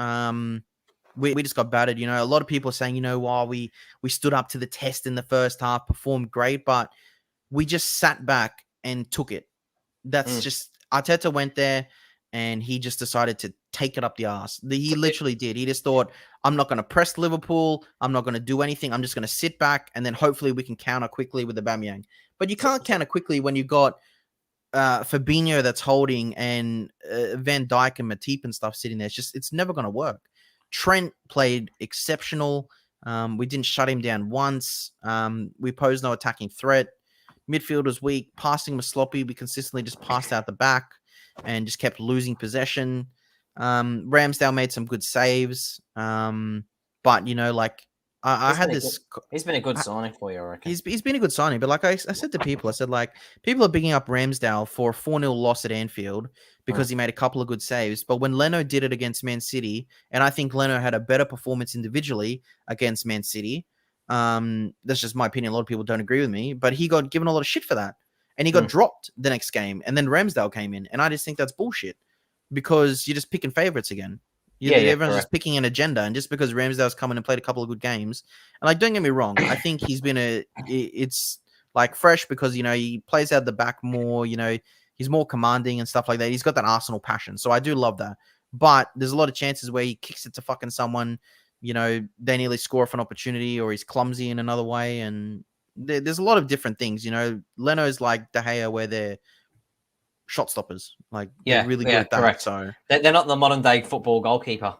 We just got battered. You know, a lot of people are saying, while we stood up to the test in the first half, performed great, but we just sat back and took it. That's just Arteta went there and he just decided to take it up the arse. He literally did. He just thought, I'm not going to press Liverpool. I'm not going to do anything. I'm just going to sit back and then hopefully we can counter quickly with Aubameyang. But you can't counter quickly when you got Fabinho that's holding and Van Dijk and Matip and stuff sitting there. It's never going to work. Trent played exceptional. We didn't shut him down once. We posed no attacking threat. Midfield was weak. Passing was sloppy. We consistently just passed out the back and just kept losing possession. Ramsdale made some good saves. But, I had this. He's been a good signing for you, I reckon. He's been a good signing, but like I said to people, I said, like, people are bigging up Ramsdale for a 4-0 loss at Anfield because he made a couple of good saves. But when Leno did it against Man City, and I think Leno had a better performance individually against Man City, that's just my opinion. A lot of people don't agree with me, but he got given a lot of shit for that. And he got dropped the next game. And then Ramsdale came in. And I just think that's bullshit because you're just picking favorites again. Everyone's just picking an agenda, and just because Ramsdale's come in and played a couple of good games, and like, don't get me wrong, I think he's been it's like fresh because he plays out the back more. He's more commanding and stuff like that. He's got that Arsenal passion, so I do love that. But there's a lot of chances where he kicks it to fucking someone, they nearly score off an opportunity, or he's clumsy in another way, and there's a lot of different things. Leno's like De Gea, where they're shot stoppers, they're really good at that. Correct. So they're not the modern day football goalkeeper.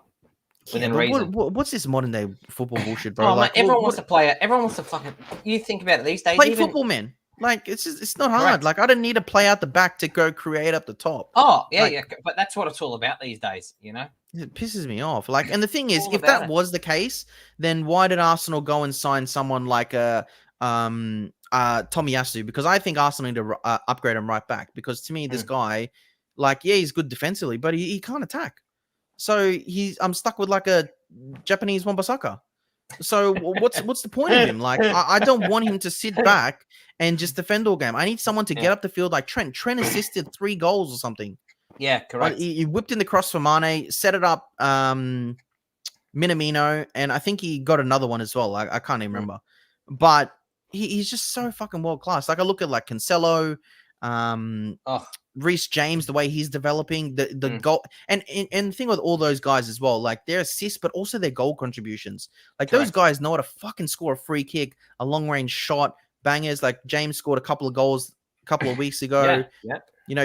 Within reason. What's this modern day football bullshit, bro? Oh, like, everyone wants to play it. Everyone wants to fucking. You think about it these days. Play football, man. Like it's not hard. Correct. Like I don't need to play out the back to go create up the top. Oh yeah, but that's what it's all about these days. It pisses me off. Like, and the thing is, if that was the case, then why did Arsenal go and sign someone like Tomiyasu? Because I think Arsenal need to upgrade him right back. Because to me, this guy, he's good defensively, but he can't attack. So I'm stuck with like a Japanese Wan-Bissaka. So what's the point of him? Like, I don't want him to sit back and just defend all game. I need someone to get up the field like Trent. Trent assisted 3 goals or something. Yeah, correct. He whipped in the cross for Mane, set it up Minamino, and I think he got another one as well. I can't even remember. But he's just so fucking world class. Like, I look at like Cancelo, Reece James, the way he's developing, the goal, and the thing with all those guys as well, like their assists, but also their goal contributions. Like, those guys know how to fucking score a free kick, a long range shot, bangers. Like, James scored a couple of goals a couple of weeks ago.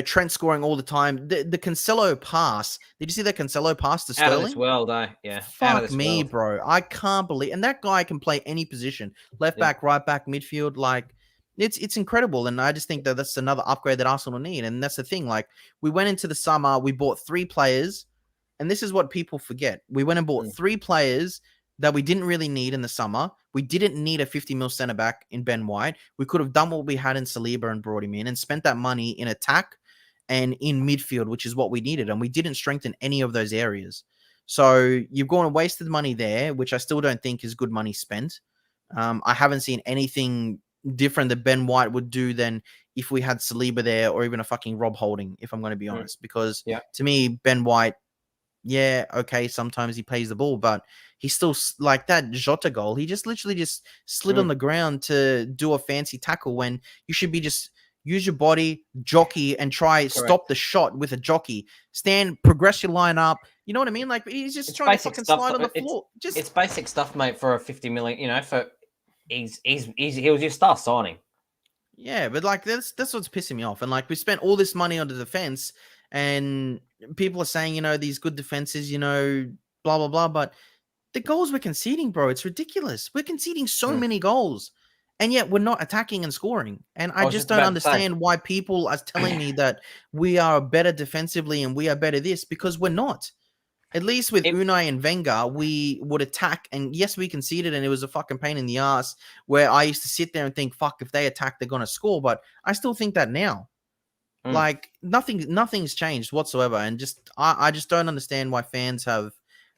Trent scoring all the time. The Cancelo pass. Did you see that Cancelo pass to Sterling? Out of this world, yeah. Fuck me, bro. I can't believe. And that guy can play any position: left back, right back, midfield. Like, it's incredible. And I just think that that's another upgrade that Arsenal need. And that's the thing. Like, we went into the summer, we bought 3 players, and this is what people forget. We went and bought 3 players that we didn't really need in the summer. We didn't need a 50 mil centre back in Ben White. We could have done what we had in Saliba and brought him in and spent that money in attack and in midfield, which is what we needed. And we didn't strengthen any of those areas. So you've gone and wasted money there, which I still don't think is good money spent. I haven't seen anything different that Ben White would do than if we had Saliba there, or even a fucking Rob Holding, if I'm going to be honest. Because to me, Ben White, okay, sometimes he plays the ball, but He still like that Jota goal. He just literally just slid on the ground to do a fancy tackle when you should be just use your body, jockey, and try stop the shot with a jockey. Stand, progress your line up. You know what I mean? Like he's just trying to fucking slide on the floor. It's basic stuff, mate. For a 50 million, you know, he was your star signing. Yeah, but like that's what's pissing me off. And like we spent all this money on the defense, and people are saying, you know, these good defenses, you know, blah blah blah. But the goals we're conceding, bro, it's ridiculous. We're conceding so many goals, and yet we're not attacking and scoring. And I just don't understand why people are telling me that we are better defensively and we are better this, because we're not. At least with Unai and Wenger, we would attack. And yes, we conceded, and it was a fucking pain in the ass where I used to sit there and think, fuck, if they attack, they're going to score. But I still think that now. Like, nothing's changed whatsoever. And just I just don't understand why fans have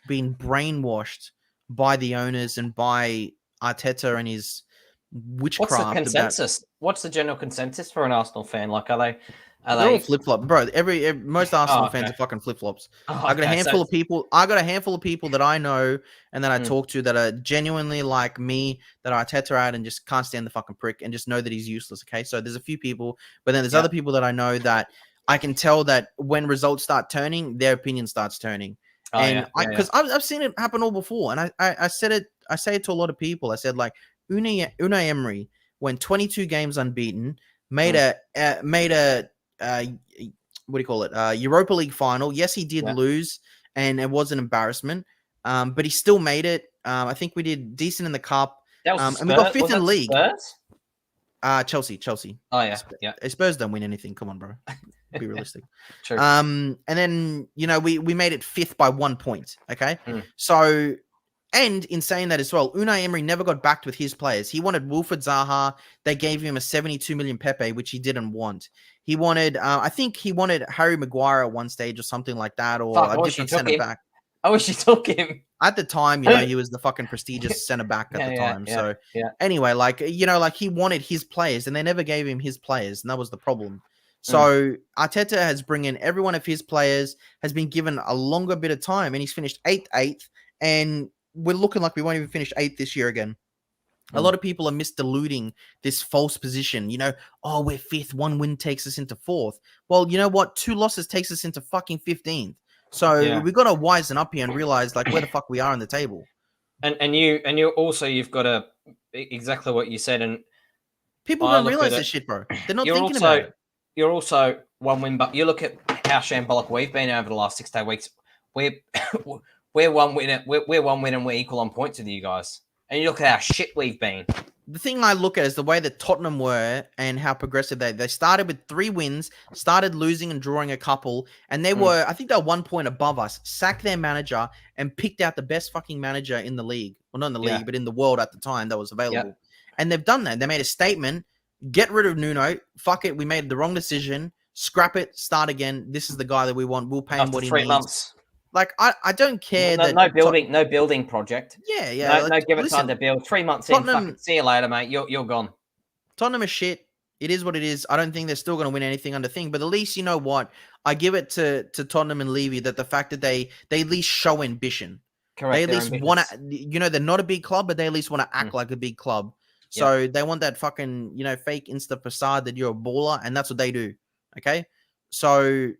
been brainwashed by the owners and by Arteta and his witchcraft. What's the consensus? What's the general consensus for an Arsenal fan? Like, are they all flip flop, bro? Most Arsenal fans are fucking flip flops. I got a handful of people. I got a handful of people that I know and that I talk to that are genuinely like me, that are Arteta out and just can't stand the fucking prick and just know that he's useless. Okay, so there's a few people, but then there's other people that I know that I can tell that when results start turning, their opinion starts turning. Because I've seen it happen all before, and I said it. I say it to a lot of people. I said like Unai Emery went 22 games unbeaten, made a what do you call it? Europa League final. Yes, he did lose, and it was an embarrassment. But he still made it. I think we did decent in the cup. And we got fifth in the league. Spurs? Chelsea. Oh yeah, Spurs don't win anything. Come on, bro. Be realistic. True. And then you know we made it fifth by 1 point. Okay, so. And in saying that as well, Unai Emery never got backed with his players. He wanted Wilfried Zaha. They gave him a 72 million Pepe, which he didn't want. He wanted, I think he wanted Harry Maguire at one stage or something like that, or a different centre back. I wish he took him. At the time, you know, he was the fucking prestigious centre back at the time. Anyway, like, you know, like he wanted his players and they never gave him his players. And that was the problem. So Arteta has bring in every one of his players, has been given a longer bit of time, and he's finished eighth. And we're looking like we won't even finish 8th this year again. A lot of people are misdiluting this false position. You know, oh, we're 5th. 1 win takes us into 4th. Well, you know what? 2 losses takes us into fucking 15th. So we got to wisen up here and realize like where the fuck we are on the table. And you also, you've got to exactly what you said. And people don't realize this shit, bro. They're not thinking about it. You're also 1 win, but you look at how shambolic we've been over the last 6 to 8 weeks. We're 1 win. We're 1 win and we're equal on points with you guys. And you look at how shit we've been. The thing I look at is the way that Tottenham were and how progressive they started with 3 wins, started losing and drawing a couple, and they were, I think they were 1 point above us, sacked their manager and picked out the best fucking manager in the league. Well, not in the league, but in the world at the time that was available. And they've done that. They made a statement, get rid of Nuno, fuck it, we made the wrong decision, scrap it, start again. This is the guy that we want. We'll pay him what he needs. 3 months. Like, I don't care no, that... No building project. Yeah. No, give it time to build. 3 months in, fucking see you later, mate. You're gone. Tottenham is shit. It is what it is. I don't think they're still going to win anything under thing. But at least, you know what? I give it to Tottenham and Levy that the fact that they at least show ambition. Correct. They at least want to... You know, they're not a big club, but they at least want to act like a big club. So they want that fucking, you know, fake Insta facade that you're a baller, and that's what they do. Okay? So...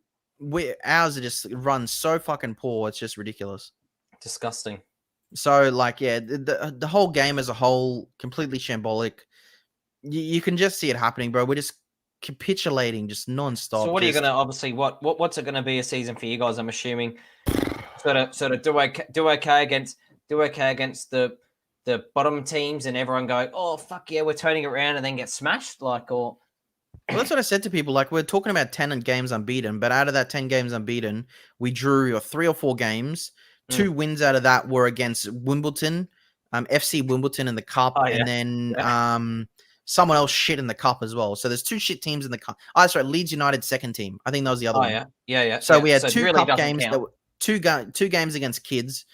ours are just run so fucking poor. It's just ridiculous. Disgusting. So, like, yeah, the whole game as a whole, completely shambolic. You can just see it happening, bro. We're just capitulating, just non-stop. So what are you going to, obviously, what's it going to be a season for you guys, I'm assuming? Sort of do okay against the bottom teams and everyone go, oh, fuck yeah, we're turning it around, and then get smashed? Like, or... Well, that's what I said to people. Like, we're talking about 10 games unbeaten, but out of that 10 games unbeaten, we drew 3 or 4 games. 2 wins out of that were against Wimbledon, FC Wimbledon in the cup, and then someone else shit in the cup as well. So there's 2 shit teams in the cup. Oh, that's right, Leeds United second team. I think that was the other one. Yeah. So we had 2 really cup games that were 2 games against kids.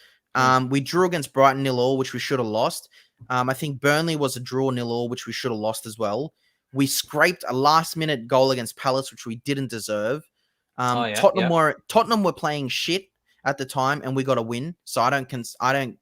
We drew against Brighton 0-0, which we should have lost. I think Burnley was a draw 0-0, which we should have lost as well. We scraped a last-minute goal against Palace, which we didn't deserve. Tottenham were playing shit at the time, and we got a win. So I don't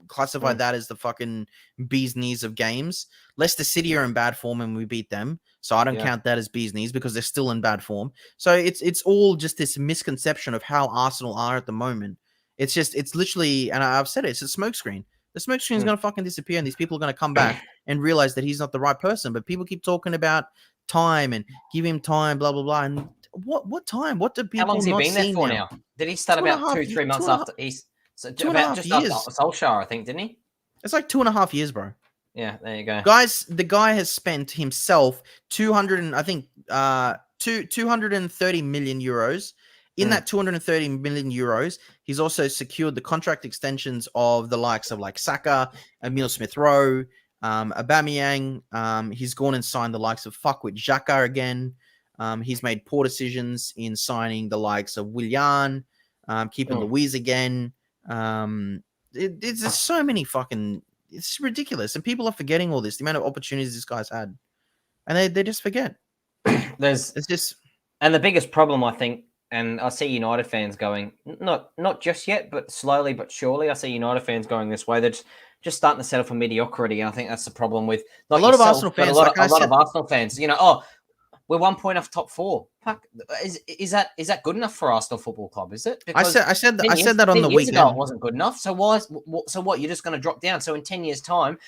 classify that as the fucking bee's knees of games. Leicester City are in bad form and we beat them, so I don't count that as bee's knees because they're still in bad form. So it's all just this misconception of how Arsenal are at the moment. It's literally, and I've said it, it's a smokescreen. The smokescreen is going to fucking disappear, and these people are going to come back and realize that he's not the right person. But people keep talking about time and give him time, blah blah blah. And what time? What do people? How long's he not been there see for now? now? Did he start about 2-3 months after he's about just after Solskjaer, I think, didn't he? It's like 2.5 years, bro. Yeah, there you go, guys. The guy has spent himself 230 million euros. In that 230 million euros, he's also secured the contract extensions of the likes of like Saka, Emile Smith-Rowe, Aubameyang. He's gone and signed the likes of fuckwit Xhaka again. He's made poor decisions in signing the likes of Willian, keeping Luiz again. There's just so many fucking... It's ridiculous. And people are forgetting all this, the amount of opportunities this guy's had. And they just forget. And the biggest problem, I think, and I see United fans going, not just yet, but slowly but surely, I see United fans going this way. They're just starting to settle for mediocrity. And I think that's the problem with a lot of Arsenal fans. A lot of Arsenal fans, we're 1 point off top 4. Fuck, is that good enough for Arsenal Football Club? Is it? Because I said that on the weekend. Ago it wasn't good enough. So what? You're just going to drop down? So in 10 years' time,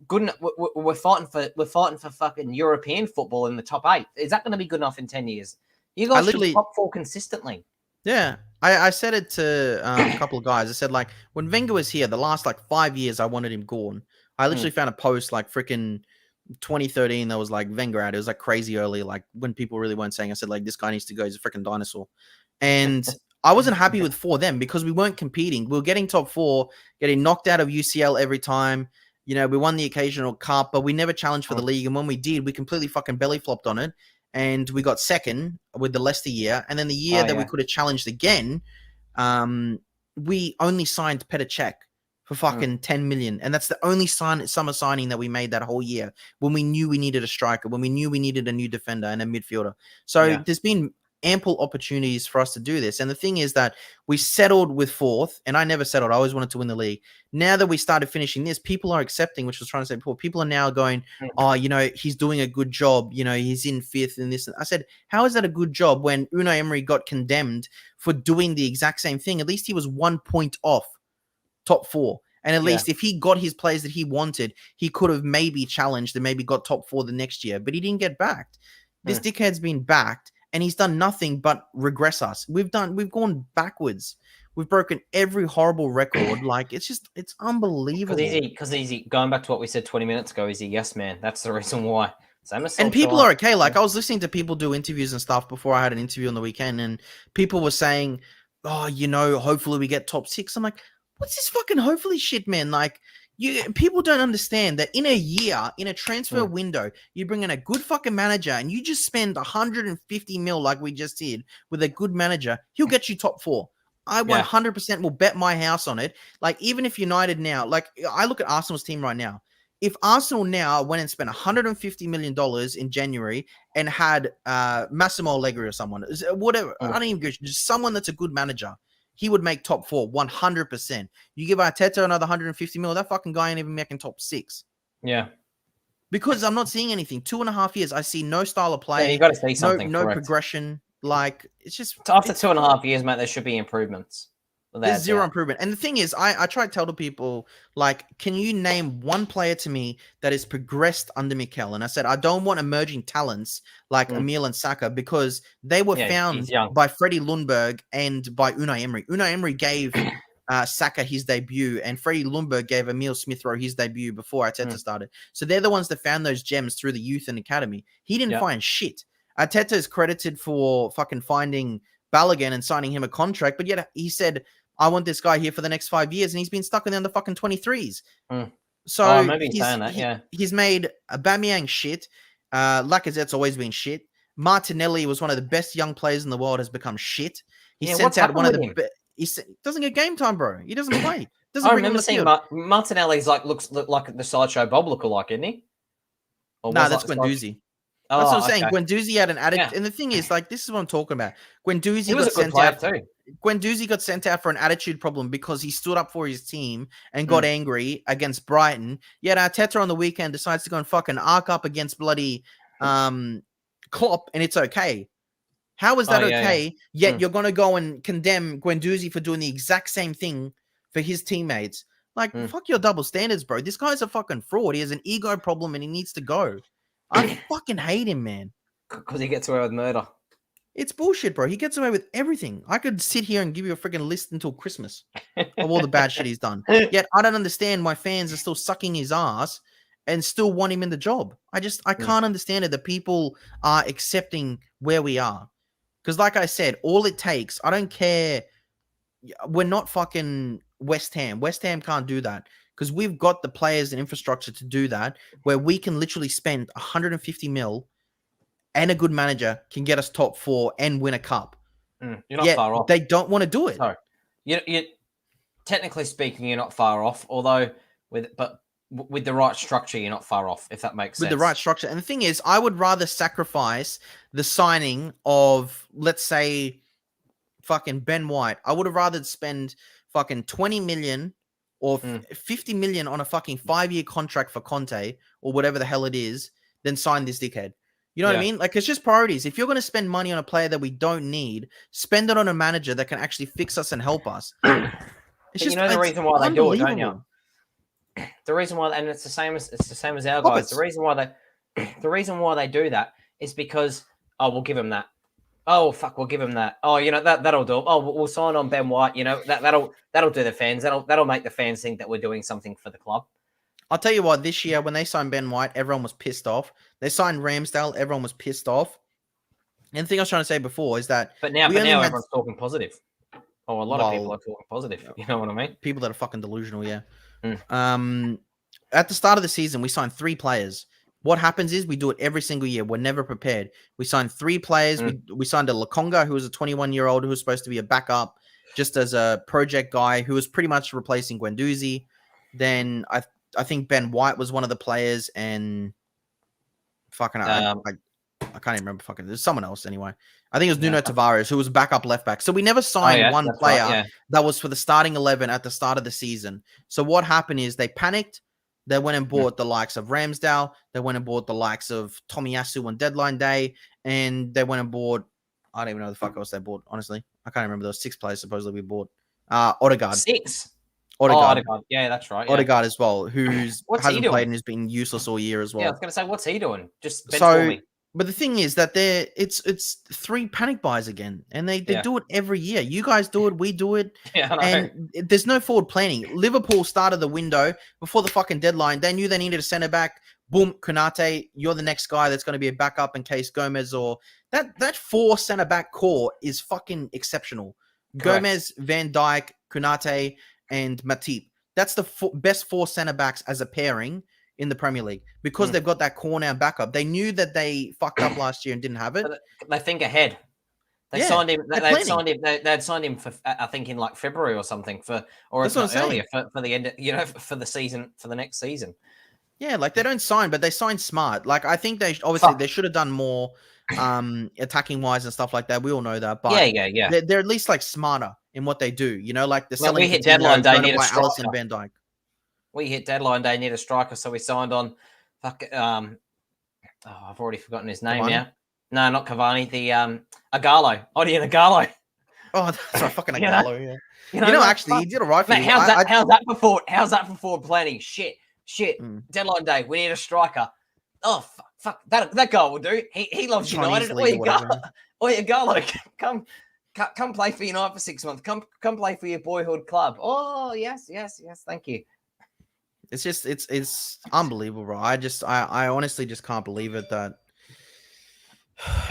good enough. We're fighting for fucking European football in the top 8. Is that going to be good enough in 10 years? You guys should top 4 consistently. Yeah, I said it to a couple of guys. I said, like, when Wenger was here, the last 5 years, I wanted him gone. I literally found a post like freaking 2013 that was like Wenger out. It was like crazy early, like when people really weren't saying. I said, like, this guy needs to go. He's a freaking dinosaur. And I wasn't happy with for them because we weren't competing. We were getting top 4, getting knocked out of UCL every time. We won the occasional cup, but we never challenged for the league. And when we did, we completely fucking belly flopped on it. And we got second with the Leicester year. And then the year that we could have challenged again, we only signed Petr Cech for fucking 10 million. And that's the only summer signing that we made that whole year when we knew we needed a striker, when we knew we needed a new defender and a midfielder. So there's been ample opportunities for us to do this. And the thing is that we settled with 4th, and I never settled. I always wanted to win the league. Now that we started finishing this, people are accepting, which I was trying to say before, people are now going, he's doing a good job. He's in 5th and this. I said, how is that a good job when Unai Emery got condemned for doing the exact same thing? At least he was 1 point off top 4. And at least if he got his players that he wanted, he could have maybe challenged and maybe got top 4 the next year, but he didn't get backed. This dickhead's been backed. And he's done nothing but regress us. We've gone backwards. We've broken every horrible record. Like, it's unbelievable. Because he's going back to what we said 20 minutes ago. He's a yes man. That's the reason why. And people are okay. Like, I was listening to people do interviews and stuff before I had an interview on the weekend, and people were saying, hopefully we get top 6. I'm like, what's this fucking hopefully shit, man? Like, people don't understand that in a year, in a transfer window, you bring in a good fucking manager and you just spend 150 mil like we just did with a good manager, he'll get you top 4. I 100% will bet my house on it. Like, even if United now, like, I look at Arsenal's team right now. If Arsenal now went and spent $150 million in January and had Massimo Allegri or someone, whatever, I don't even go, just someone that's a good manager, he would make top 4 100%. You give Arteta another 150 mil, that fucking guy ain't even making top 6. Yeah. Because I'm not seeing anything. 2.5 years, I see no style of play. Yeah, you got to see something. No progression. Like, it's just... After 2.5 years, mate, there should be improvements. There's zero improvement. And the thing is, I try to tell the people, like, can you name one player to me that has progressed under Mikel? And I said, I don't want emerging talents like Emile and Saka because they were found by Freddie Lundberg and by Unai Emery. Unai Emery gave Saka his debut, and Freddie Lundberg gave Emile Smith-Rowe his debut before Arteta started. So they're the ones that found those gems through the youth and academy. He didn't find shit. Arteta is credited for fucking finding Balogun and signing him a contract, but yet he said, I want this guy here for the next 5 years, and he's been stuck in the fucking 23s. So maybe he's saying that, he's made Aubameyang shit. Lacazette's always been shit. Martinelli was one of the best young players in the world, has become shit. He sent out one of the he doesn't get game time, bro. He doesn't play. I remember seeing Martinelli's look like the sideshow Bob lookalike, isn't he? No, that's Guendouzi. That's what I'm saying. Guendouzi had an attitude, and the thing is, like, this is what I'm talking about. Guendouzi got sent out too. Guendouzi got sent out for an attitude problem because he stood up for his team and got angry against Brighton. Yet Arteta on the weekend decides to go and fucking arc up against bloody Klopp, and it's okay. How is that okay? Yet you're going to go and condemn Guendouzi for doing the exact same thing for his teammates. Like, fuck your double standards, bro. This guy's a fucking fraud. He has an ego problem and he needs to go. I fucking hate him, man. Because he gets away with murder. It's bullshit, bro. He gets away with everything. I could sit here and give you a freaking list until Christmas of all the bad shit he's done. Yet I don't understand why fans are still sucking his ass and still want him in the job. I can't understand it that people are accepting where we are. Because like I said, all it takes, I don't care. We're not fucking West Ham. West Ham can't do that because we've got the players and infrastructure to do that, where we can literally spend 150 mil and a good manager can get us top 4 and win a cup. You're not far off. They don't want to do it. No. You technically speaking, you're not far off. Although with the right structure, you're not far off, if that makes sense. With the right structure. And the thing is, I would rather sacrifice the signing of, let's say, fucking Ben White. I would have rather spend fucking 20 million or 50 million on a fucking 5-year contract for Conte or whatever the hell it is than sign this dickhead. You know what I mean? Like, it's just priorities. If you're going to spend money on a player that we don't need, spend it on a manager that can actually fix us and help us. It's just, the reason why they do it, don't you? The reason why, and it's the same as our guys. The reason why they do that is because we'll give him that. Oh fuck, we'll give him that. Oh, that'll do. Oh, we'll sign on Ben White. That'll do the fans. That'll make the fans think that we're doing something for the club. I'll tell you what. This year, when they signed Ben White, everyone was pissed off. They signed Ramsdale, everyone was pissed off. And the thing I was trying to say before is that, but now everyone's talking positive. Oh, a lot of people are talking positive. You know what I mean? People that are fucking delusional, yeah. At the start of the season, we signed 3 players. What happens is we do it every single year. We're never prepared. We signed 3 players. We signed a Lokonga, who was a 21-year-old who was supposed to be a backup, just as a project guy who was pretty much replacing Guendouzi. Then I think Ben White was one of the players, and fucking I can't even remember. Fucking there's someone else anyway. I think it was Nuno Tavares, who was backup left back. So we never signed one player that was for the starting 11 at the start of the season. So what happened is they panicked. They went and bought the likes of Ramsdale. They went and bought the likes of Tomiyasu on deadline day. And they went and bought, I don't even know who the fuck else they bought, honestly. I can't remember. Those 6 players supposedly we bought. Odegaard. 6? Odegaard. Odegaard. Yeah, that's right. Yeah. Odegaard as well, who's hasn't played and has been useless all year as well. Yeah, I was going to say, what's he doing? Just for me. But the thing is that it's 3 panic buys again, and they do it every year. You guys do it, we do it, and there's no forward planning. Liverpool started the window before the fucking deadline. They knew they needed a centre back. Boom, Konate, you're the next guy that's going to be a backup in case Gomez or that 4 centre back core is fucking exceptional. Correct. Gomez, Van Dijk, Konate, and Matip. That's the best 4 centre backs as a pairing in the Premier League because they've got that core now backup. They knew that they fucked up last year and didn't have it. They think ahead. They signed him. They'd signed him for I think in like February or something or if not earlier for the end. For the season, for the next season. Yeah, like they don't sign, but they sign smart. Like I think they should have done more attacking wise and stuff like that. We all know that, but they're at least like smarter in what they do. Like the selling. We hit deadline day, need a striker. Alisson, Van Dijk. We hit deadline day, need a striker, so we signed on. I've already forgotten his name now. No, not Cavani. The Agallo, Odion Agallo. Oh, sorry, fucking Agallo. Yeah. Actually, he did all right for you. How's that for forward planning? Shit. Deadline day, we need a striker. Oh fuck, that guy will do. He loves United. Agallo, come play for United for 6 months. Come play for your boyhood club. Oh yes, thank you. It's just it's unbelievable, bro. I honestly just can't believe it that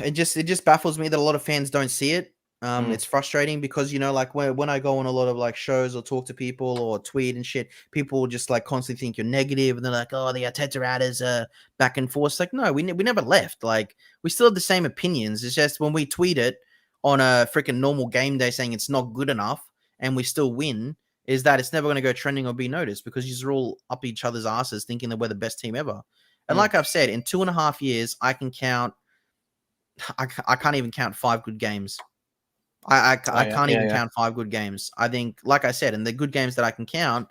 it just baffles me that a lot of fans don't see it. It's frustrating because like when I go on a lot of like shows or talk to people or tweet and shit, people just like constantly think you're negative and they're like, oh, the Arteta adders back and forth. It's like, no, we never left. Like we still have the same opinions. It's just when we tweet it on a freaking normal game day saying it's not good enough and we still win, is that it's never going to go trending or be noticed because you're all up each other's asses thinking that we're the best team ever. And like I've said, in 2.5 years, I can't even count 5 good games. I Oh, yeah, can't yeah, even yeah. count 5 good games. I think, like I said, in the good games that I can count,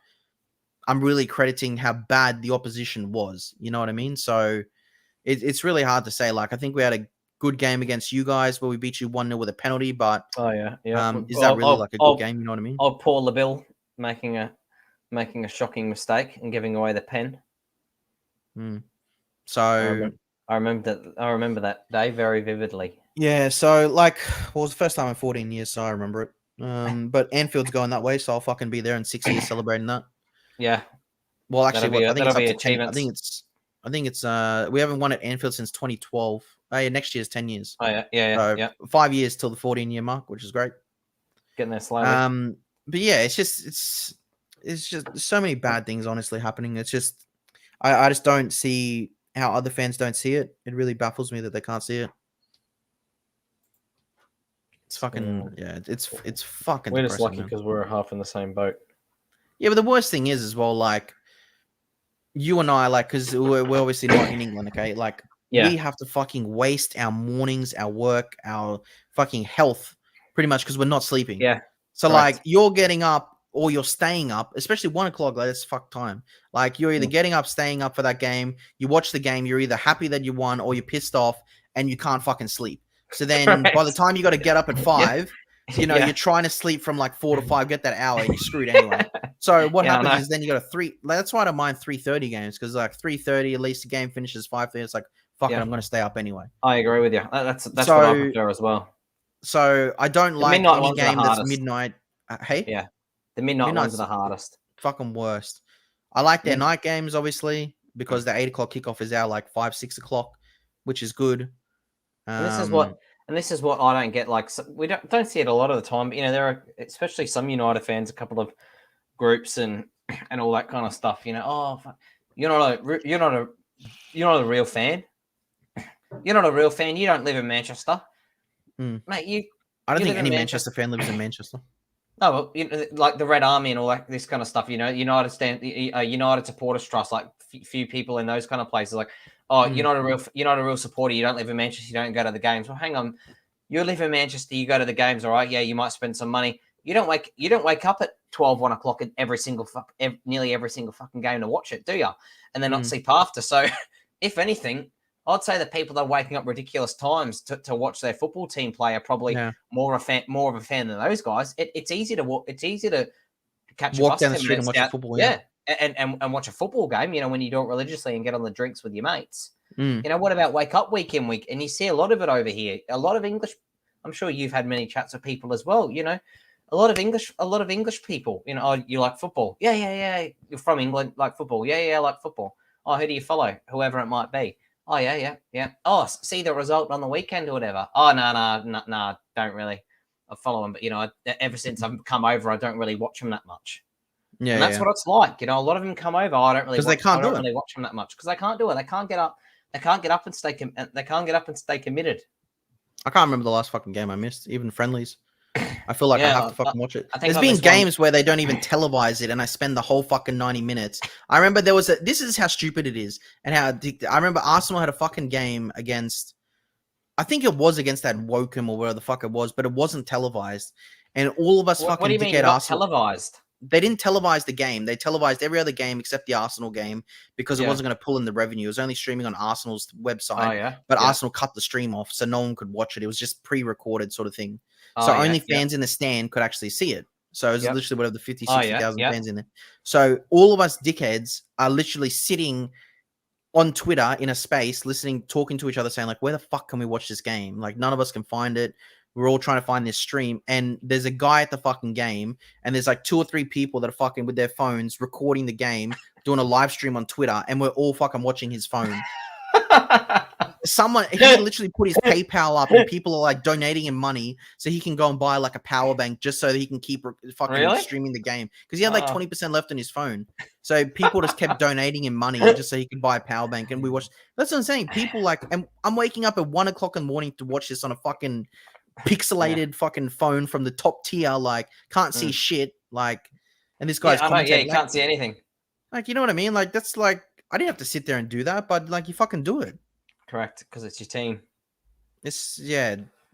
I'm really crediting how bad the opposition was. You know what I mean? So it's really hard to say. Like, I think we had a good game against you guys where we beat you 1-0 with a penalty, but Oh yeah, yeah. is that really like a good game? You know what I mean? Paul LaBille making a shocking mistake and giving away the pen. So I remember that day very vividly. yeah, so like, well, it was the first time in 14 years, so I remember it. But Anfield's going that way, so I'll fucking be there in 6 years celebrating that. Yeah. Well, actually, I think it's up to 10. Achievements. I think it's we haven't won at Anfield since 2012. Oh, yeah, next year's 10 years. Oh yeah, So yeah. 5 years till the 14-year mark, which is great. Getting there slowly. But yeah, it's just there's so many bad things honestly happening. It's just I just don't see how other fans don't see it. It really baffles me that they can't see it. It's fucking it's fucking. We're just lucky man. because we're half in the same boat. Yeah, but the worst thing is as well, like you and I, like, because we're obviously not in England, okay? Like, we have to fucking waste our mornings, our work, our fucking health, pretty much because we're not sleeping. Yeah. So like, you're getting up or you're staying up, especially 1 o'clock. Like, that's fuck time. Like, you're either getting up, staying up for that game. You watch the game. You're either happy that you won or you're pissed off and you can't fucking sleep. So then by the time you got to get up at 5, you know, you're trying to sleep from like 4 to 5, get that hour, and you're screwed anyway. So what happens is then you got a 3. That's why I don't mind 3:30 games, because like 3:30, at least the game finishes 5:30. It's like, fuck it, I'm going to stay up anyway. I agree with you. That's what I prefer as well. So I don't like any game that's midnight. Hey, yeah, the midnight ones are the hardest. Fucking worst. I like their night games, obviously, because the 8 o'clock kickoff is out like 5, 6 o'clock, which is good. And this is what I don't get. Like, we don't see it a lot of the time. But, you know, there are especially some United fans, a couple of groups and all that kind of stuff. You know, you're not a real fan. You're not a real fan. You don't live in Manchester, mate. I don't think any Manchester fan lives in Manchester. No, well, you know, like the Red Army and all that, this kind of stuff. You know, United Supporters Trust, like few people in those kind of places, like, you're not a real supporter. You don't live in Manchester. You don't go to the games. Well, hang on, you live in Manchester. You go to the games, all right? Yeah, you might spend some money. You don't wake up at 12, 1 o'clock in nearly every single fucking game to watch it, do you? And then not sleep after. So, if anything, I'd say the people that are waking up ridiculous times to watch their football team play are probably more of a fan than those guys. It's easy to catch walk down the street and watch a football. Yeah. And watch a football game, you know, when you do it religiously and get on the drinks with your mates. You know, what about wake up week in week? And you see a lot of it over here. A lot of English. I'm sure you've had many chats with people as well. You know, a lot of English people. You know, oh, you like football? Yeah. You're from England, like football? Yeah, I like football. Oh, who do you follow? Whoever it might be. Oh, yeah. Oh, see the result on the weekend or whatever. Oh, no, don't really. I follow them, but, you know, ever since I've come over, I don't really watch them that much. Yeah, and that's what it's like. You know, a lot of them come over. I don't really watch them that much because they can't do it. They can't get up. They can't get up and stay. They can't get up and stay committed. I can't remember the last fucking game I missed, even friendlies. I feel like I have to fucking watch it. There's been games where they don't even televise it, and I spend the whole fucking 90 minutes. I remember there was this is how stupid it is, and how addicted. I remember Arsenal had a fucking game against, I think it was against that Woking or whatever the fuck it was, but it wasn't televised, and all of us fucking what do you mean not televised? They didn't televise the game. They televised every other game except the Arsenal game because it wasn't going to pull in the revenue. It was only streaming on Arsenal's website, but Arsenal cut the stream off so no one could watch it. It was just pre-recorded sort of thing. So only fans in the stand could actually see it. So it was literally whatever the 50, 60,000 fans in there. So all of us dickheads are literally sitting on Twitter in a space, listening, talking to each other, saying like, where the fuck can we watch this game? Like, none of us can find it. We're all trying to find this stream, and there's a guy at the fucking game, and there's like 2 or 3 people that are fucking with their phones recording the game, doing a live stream on Twitter, and we're all fucking watching his phone. He literally put his PayPal up, and people are like donating him money so he can go and buy like a power bank just so that he can keep fucking streaming the game, because he had like 20% left on his phone. So people just kept donating him money just so he could buy a power bank, and we watched. That's what I'm saying. People like, and I'm waking up at 1 o'clock in the morning to watch this on a fucking pixelated fucking phone from the top tier, like can't see shit, like, and this guy's you can't see anything. Like, you know what I mean? Like, that's like, I didn't have to sit there and do that, but like, you fucking do it. Correct, because it's your team. It's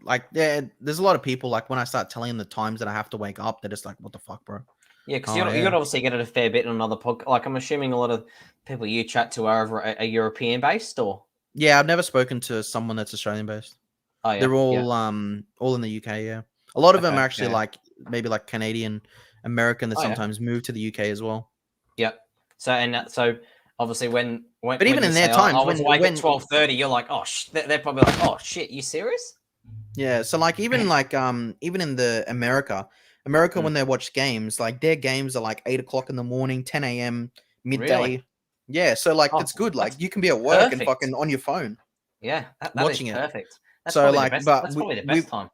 like, there's a lot of people, like, when I start telling them the times that I have to wake up, they're just like, what the fuck, bro? Yeah, because Oh, you got obviously get it a fair bit on another podcast. Like, I'm assuming a lot of people you chat to are over a European based, or Yeah, I've never spoken to someone that's Australian based. oh yeah, They're yeah. all in the UK. Yeah, a lot of them Okay, are actually yeah. like maybe like Canadian American that Oh, yeah. sometimes move to the UK as well. Yep. So obviously when But even you in their say, times, I was awake at when 12:30, you're like, oh, they're probably like, oh shit, you serious? yeah, so like even in the America Mm. when they watch games, like their games are like 8 o'clock in the morning, 10 a.m. midday. Really? Yeah, so like Oh, it's good. Like that's you can be at work and perfect. fucking on your phone Yeah, that is watching it. perfect. That's So probably the like, best. but That's probably the we best time.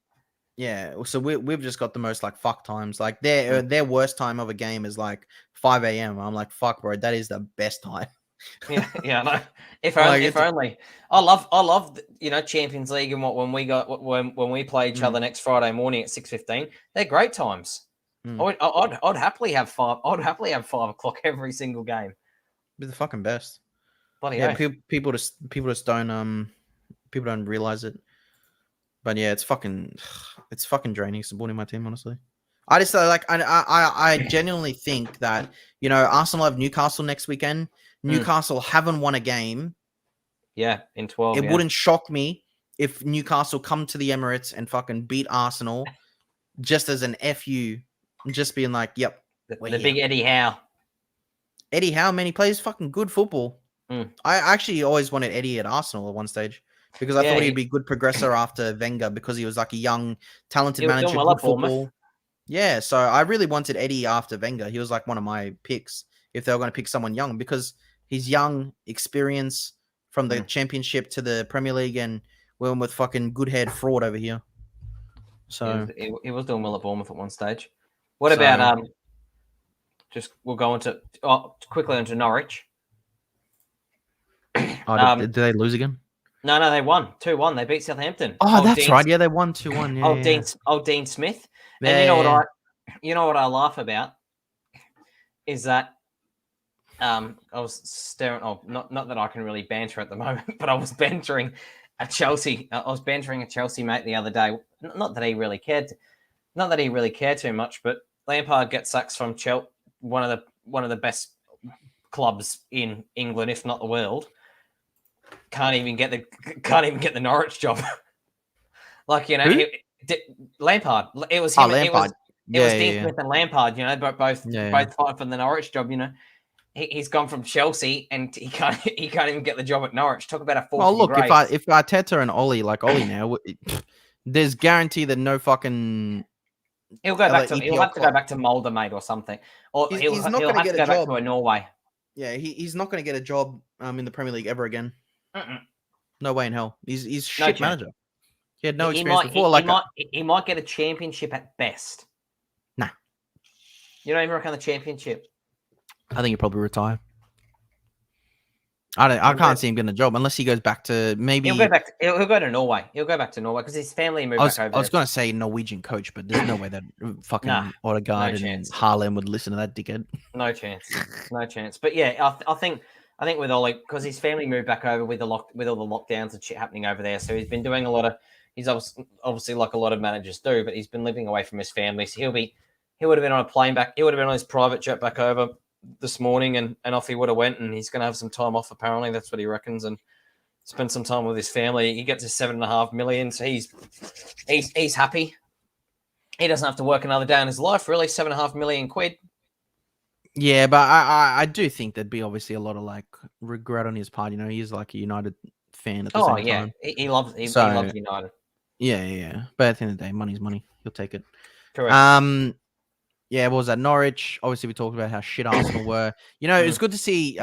yeah, so we've just got the most like fuck times. Like Mm. their worst time of a game is like 5 a.m. I'm like, fuck, bro, that is the best time. Yeah. No. If Like only, if only. I love, Champions League and when we play each Mm. other next Friday morning at 6:15. They're great times. Mm. I'd happily have five. I'd happily have 5 o'clock every single game. Be the fucking best. Bloody Yeah, oath. people just don't realize it. But yeah, it's fucking draining supporting my team. Honestly, I just like I genuinely think that Arsenal have Newcastle next weekend. Newcastle haven't won a game. Yeah, in 12. It Yeah. wouldn't shock me if Newcastle come to the Emirates and fucking beat Arsenal just as an FU, just being like, yep, The big Eddie Howe. Eddie Howe, man, he plays fucking good football. Mm. I actually always wanted Eddie at Arsenal at one stage because I thought he'd be good progressor after Wenger because he was like a young, talented He was doing manager, well good at Bournemouth. football. Yeah, so I really wanted Eddie after Wenger. He was like one of my picks if they were going to pick someone young because he's young, experience from the Championship to the Premier League, and we went with fucking good head fraud over here. So he was doing well at Bournemouth at one stage. What about just we'll go into quickly into Norwich. did they lose again? No, they won 2-1. They beat Southampton. Oh, that's right. Yeah, they won 2-1. Yeah, Dean Smith. yeah. And Yeah, you know what I laugh about is that I was staring. Oh, not that I can really banter at the moment, but I was bantering a Chelsea. I was bantering a Chelsea mate the other day. Not that he really cared. Not that he really cared too much, but Lampard gets sacked from Chelsea, one of the best clubs in England, if not the world. Can't even get the Norwich job. Lampard. It was him. Lampard. It was Dean Smith and Lampard. Both fighting for the Norwich job. He's gone from Chelsea and he can't even get the job at Norwich. Talk about a fall. Well, look, if Arteta and Ole now, there's guarantee that no fucking he'll have to go back to Mulder, mate, or something, or he'll have to go back to Norway. Yeah, he's not going to get a job in the Premier League ever again. No way in hell. He's shit manager. He had no experience before. He might get a championship at best. Nah, you don't even reckon the championship. I think he'll probably retire. I can't see him getting a job unless he goes back to maybe. He'll go to Norway. He'll go back to Norway because his family moved back over. I was going to say Norwegian coach, but there's no way that fucking Odegaard and Haaland would listen to that dickhead. No chance. But yeah, I think with Ole, because his family moved back over with all the lockdowns and shit happening over there, so he's been doing a lot of. He's obviously like a lot of managers do, but he's been living away from his family. So he would have been on a plane back. He would have been on his private jet back over this morning, and off he would have went, and he's going to have some time off. Apparently, that's what he reckons, and spend some time with his family. He gets his $7.5 million, so he's happy. He doesn't have to work another day in his life. Really, £7.5 million. Yeah, but I do think there'd be obviously a lot of like regret on his part. He's like a United fan at the same time. He loves United. Yeah. But at the end of the day, money's money. He'll take it. Correct. Yeah, what was that? Norwich. Obviously, we talked about how shit Arsenal were. It was good to see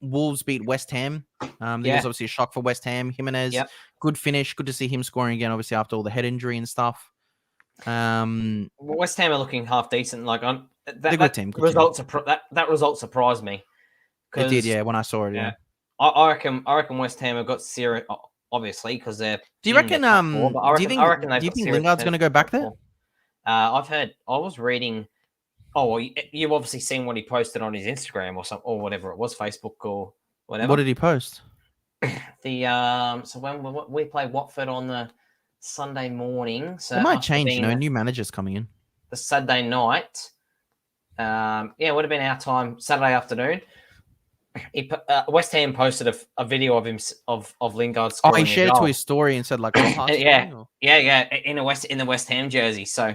Wolves beat West Ham. It was obviously a shock for West Ham. Jimenez, good finish. Good to see him scoring again, obviously, after all the head injury and stuff. West Ham are looking half decent. Like good team. That result surprised me. It did, yeah, when I saw it, yeah. I reckon West Ham have got serious, obviously, because they're. Do you reckon? Do you think Lingard's going to go back there? I've heard. I was reading. Oh, well, you've obviously seen what he posted on his Instagram or whatever it was, Facebook or whatever. What did he post? So when we played Watford on the Sunday morning. So It might change, new managers coming in. The Saturday night. It would have been our time, Saturday afternoon. West Ham posted a video of him of Lingard scoring. He shared it to his story and said like, "Oh, in the West Ham jersey." So,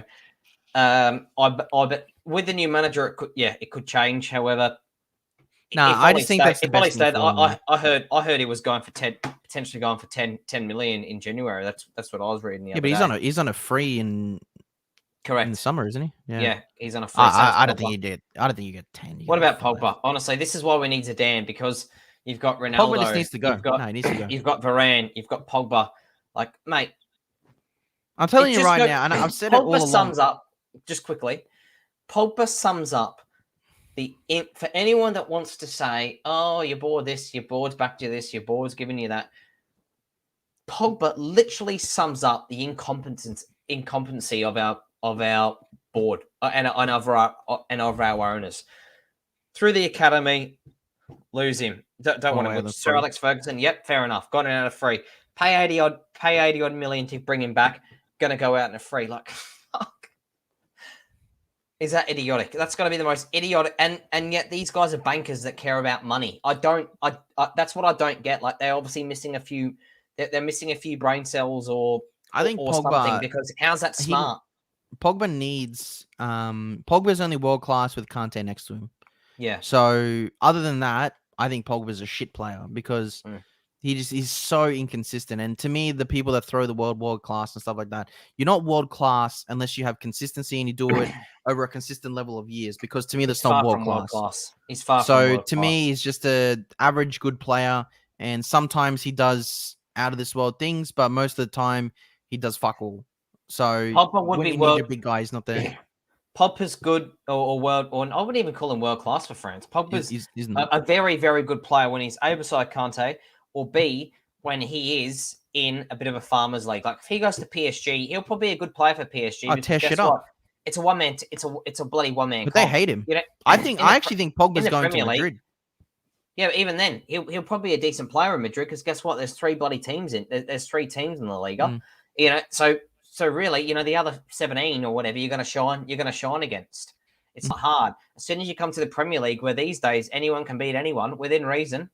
I bet with the new manager, it could change. However, I just think that's the best. I heard he was going for potentially going for 10 million in January. That's what I was reading. But he's on a free in. Correct. In the summer, isn't he? Yeah, he's on a free. I don't think you did. I don't think you get 10. What about Pogba? Honestly, this is why we need Zidane, because you've got Ronaldo. Pogba just needs to go. He needs to go. You've got Varane. You've got Pogba. Like, mate, I'm telling you right now, and I've said Pogba it all along. Sums up just quickly. Pogba sums up for anyone that wants to say, "Oh, you're bored this, your board's back to this, your board's giving you that." Pogba literally sums up the incompetency of our board and of our owners. Through the academy, lose him. Don't want to. Sir Alex Ferguson, yep, fair enough. Got it out of free. Pay 80 odd million to bring him back. Gonna go out in a free. Like, fuck. Is that idiotic? That's got to be the most idiotic. And yet these guys are bankers that care about money. That's what I don't get. Like, they're obviously missing a few. They're missing a few brain cells, or I think or Pogba, something, because how's that smart? Pogba needs. Pogba's only world class with Conte next to him. Yeah. So other than that, I think Pogba's a shit player because he's so inconsistent. And to me, the people that throw the world class and stuff like that, you're not world class unless you have consistency and you do it over a consistent level of years. Because to me, that's not world class. He's far from world class. So to me, he's just an average good player, and sometimes he does out of this world things, but most of the time he does fuck all. So Pogba would be a big guy. He's not there. Pogba's good or world, or I wouldn't even call him world class for France. Pogba's a very, very good player when he's A, beside Conte, or B, when he is in a bit of a farmer's league. Like, if he goes to PSG, he'll probably be a good player for PSG. I'll tear shit up. It's a one man. It's a bloody one man. But they hate him. I actually think Pogba's going to Madrid. Yeah, but even then, he'll probably be a decent player in Madrid, because guess what? There's three bloody teams there's three teams in the Liga. So really, the other 17 or whatever, you're going to shine against. It's not hard. As soon as you come to the Premier League, where these days anyone can beat anyone within reason,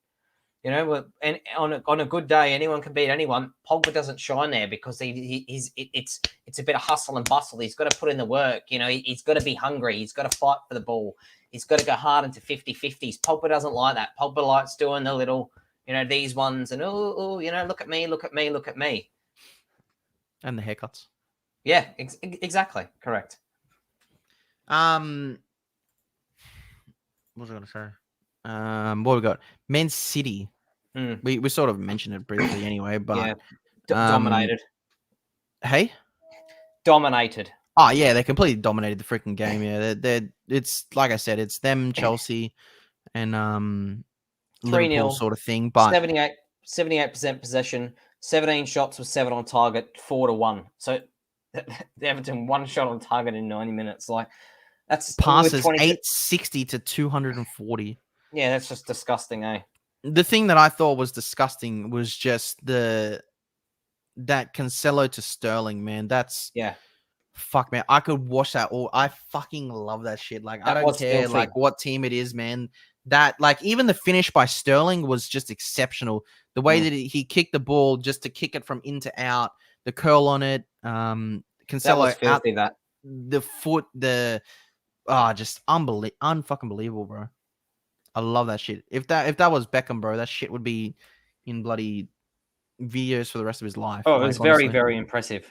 and on a good day, anyone can beat anyone. Pogba doesn't shine there because it's a bit of hustle and bustle. He's got to put in the work. He's got to be hungry. He's got to fight for the ball. He's got to go hard into 50-50s. Pogba doesn't like that. Pogba likes doing the little, these ones and look at me, look at me, look at me. And the haircuts. Yeah, exactly. Correct. What was I going to say? What we got? Man City. We sort of mentioned it briefly anyway, but dominated. Hey? Dominated. Oh yeah, they completely dominated the freaking game. Yeah, it's like I said, it's them, Chelsea, and 3-0 Liverpool sort of thing. But 78% possession, 17 shots with 7 on target, 4-1. So Everton 1 shot on target in 90 minutes. Like, that's passes 860 to 240. Yeah, that's just disgusting, eh? The thing that I thought was disgusting was just that Cancelo to Sterling, man. That's fuck, man. I could watch that all. I fucking love that shit. Like, I don't care like what team it is, man. That, like, even the finish by Sterling was just exceptional. The way that he kicked the ball just to kick it from in to out, the curl on it, Cancelo out, the foot, just unfucking believable, bro. I love that shit. If that was Beckham, bro, that shit would be in bloody videos for the rest of his life. Oh, it was very, very impressive.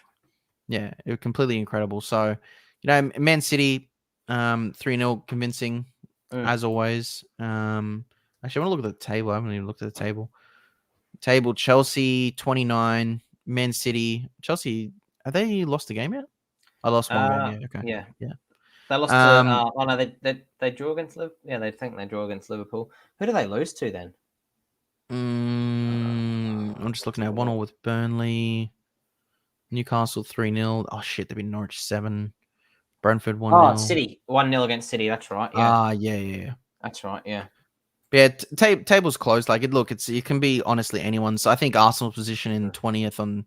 Yeah, it was completely incredible. So, Man City, 3-0 convincing, as always. Actually, I want to look at the table. I haven't even looked at the table. Chelsea, 29. Man City. Chelsea, have they lost the game yet? I lost one game. Yeah, okay. Yeah. They lost to... they drew against Liverpool. Yeah, they think they drew against Liverpool. Who do they lose to then? I'm just looking at 1-1 with Burnley. Newcastle 3-0. Oh shit, they've been Norwich 7. Brentford 1-0. Oh, City 1-0 against City. That's right. Yeah. Yeah. That's right. Yeah. Yeah, table's closed. Like, it can be honestly anyone's. I think Arsenal's position in 20th on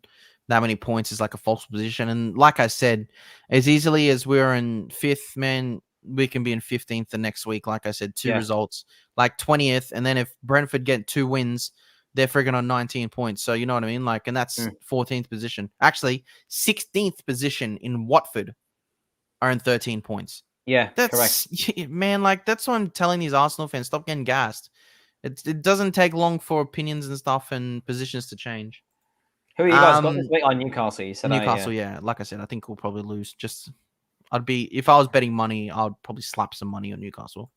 that many points is like a false position. And like I said, as easily as we're in 5th, man, we can be in 15th the next week. Like I said, 2 results, like 20th. And then if Brentford get 2 wins, they're friggin' on 19 points. So you know what I mean? Like, and that's 14th position. Actually, 16th position in Watford are in 13 points. Yeah, that's correct. Man, like, that's what I'm telling these Arsenal fans. Stop getting gassed. It doesn't take long for opinions and stuff and positions to change. Who are you guys got this week? On Newcastle, you said. Newcastle, yeah. Like I said, I think we'll probably lose. If I was betting money, I'd probably slap some money on Newcastle.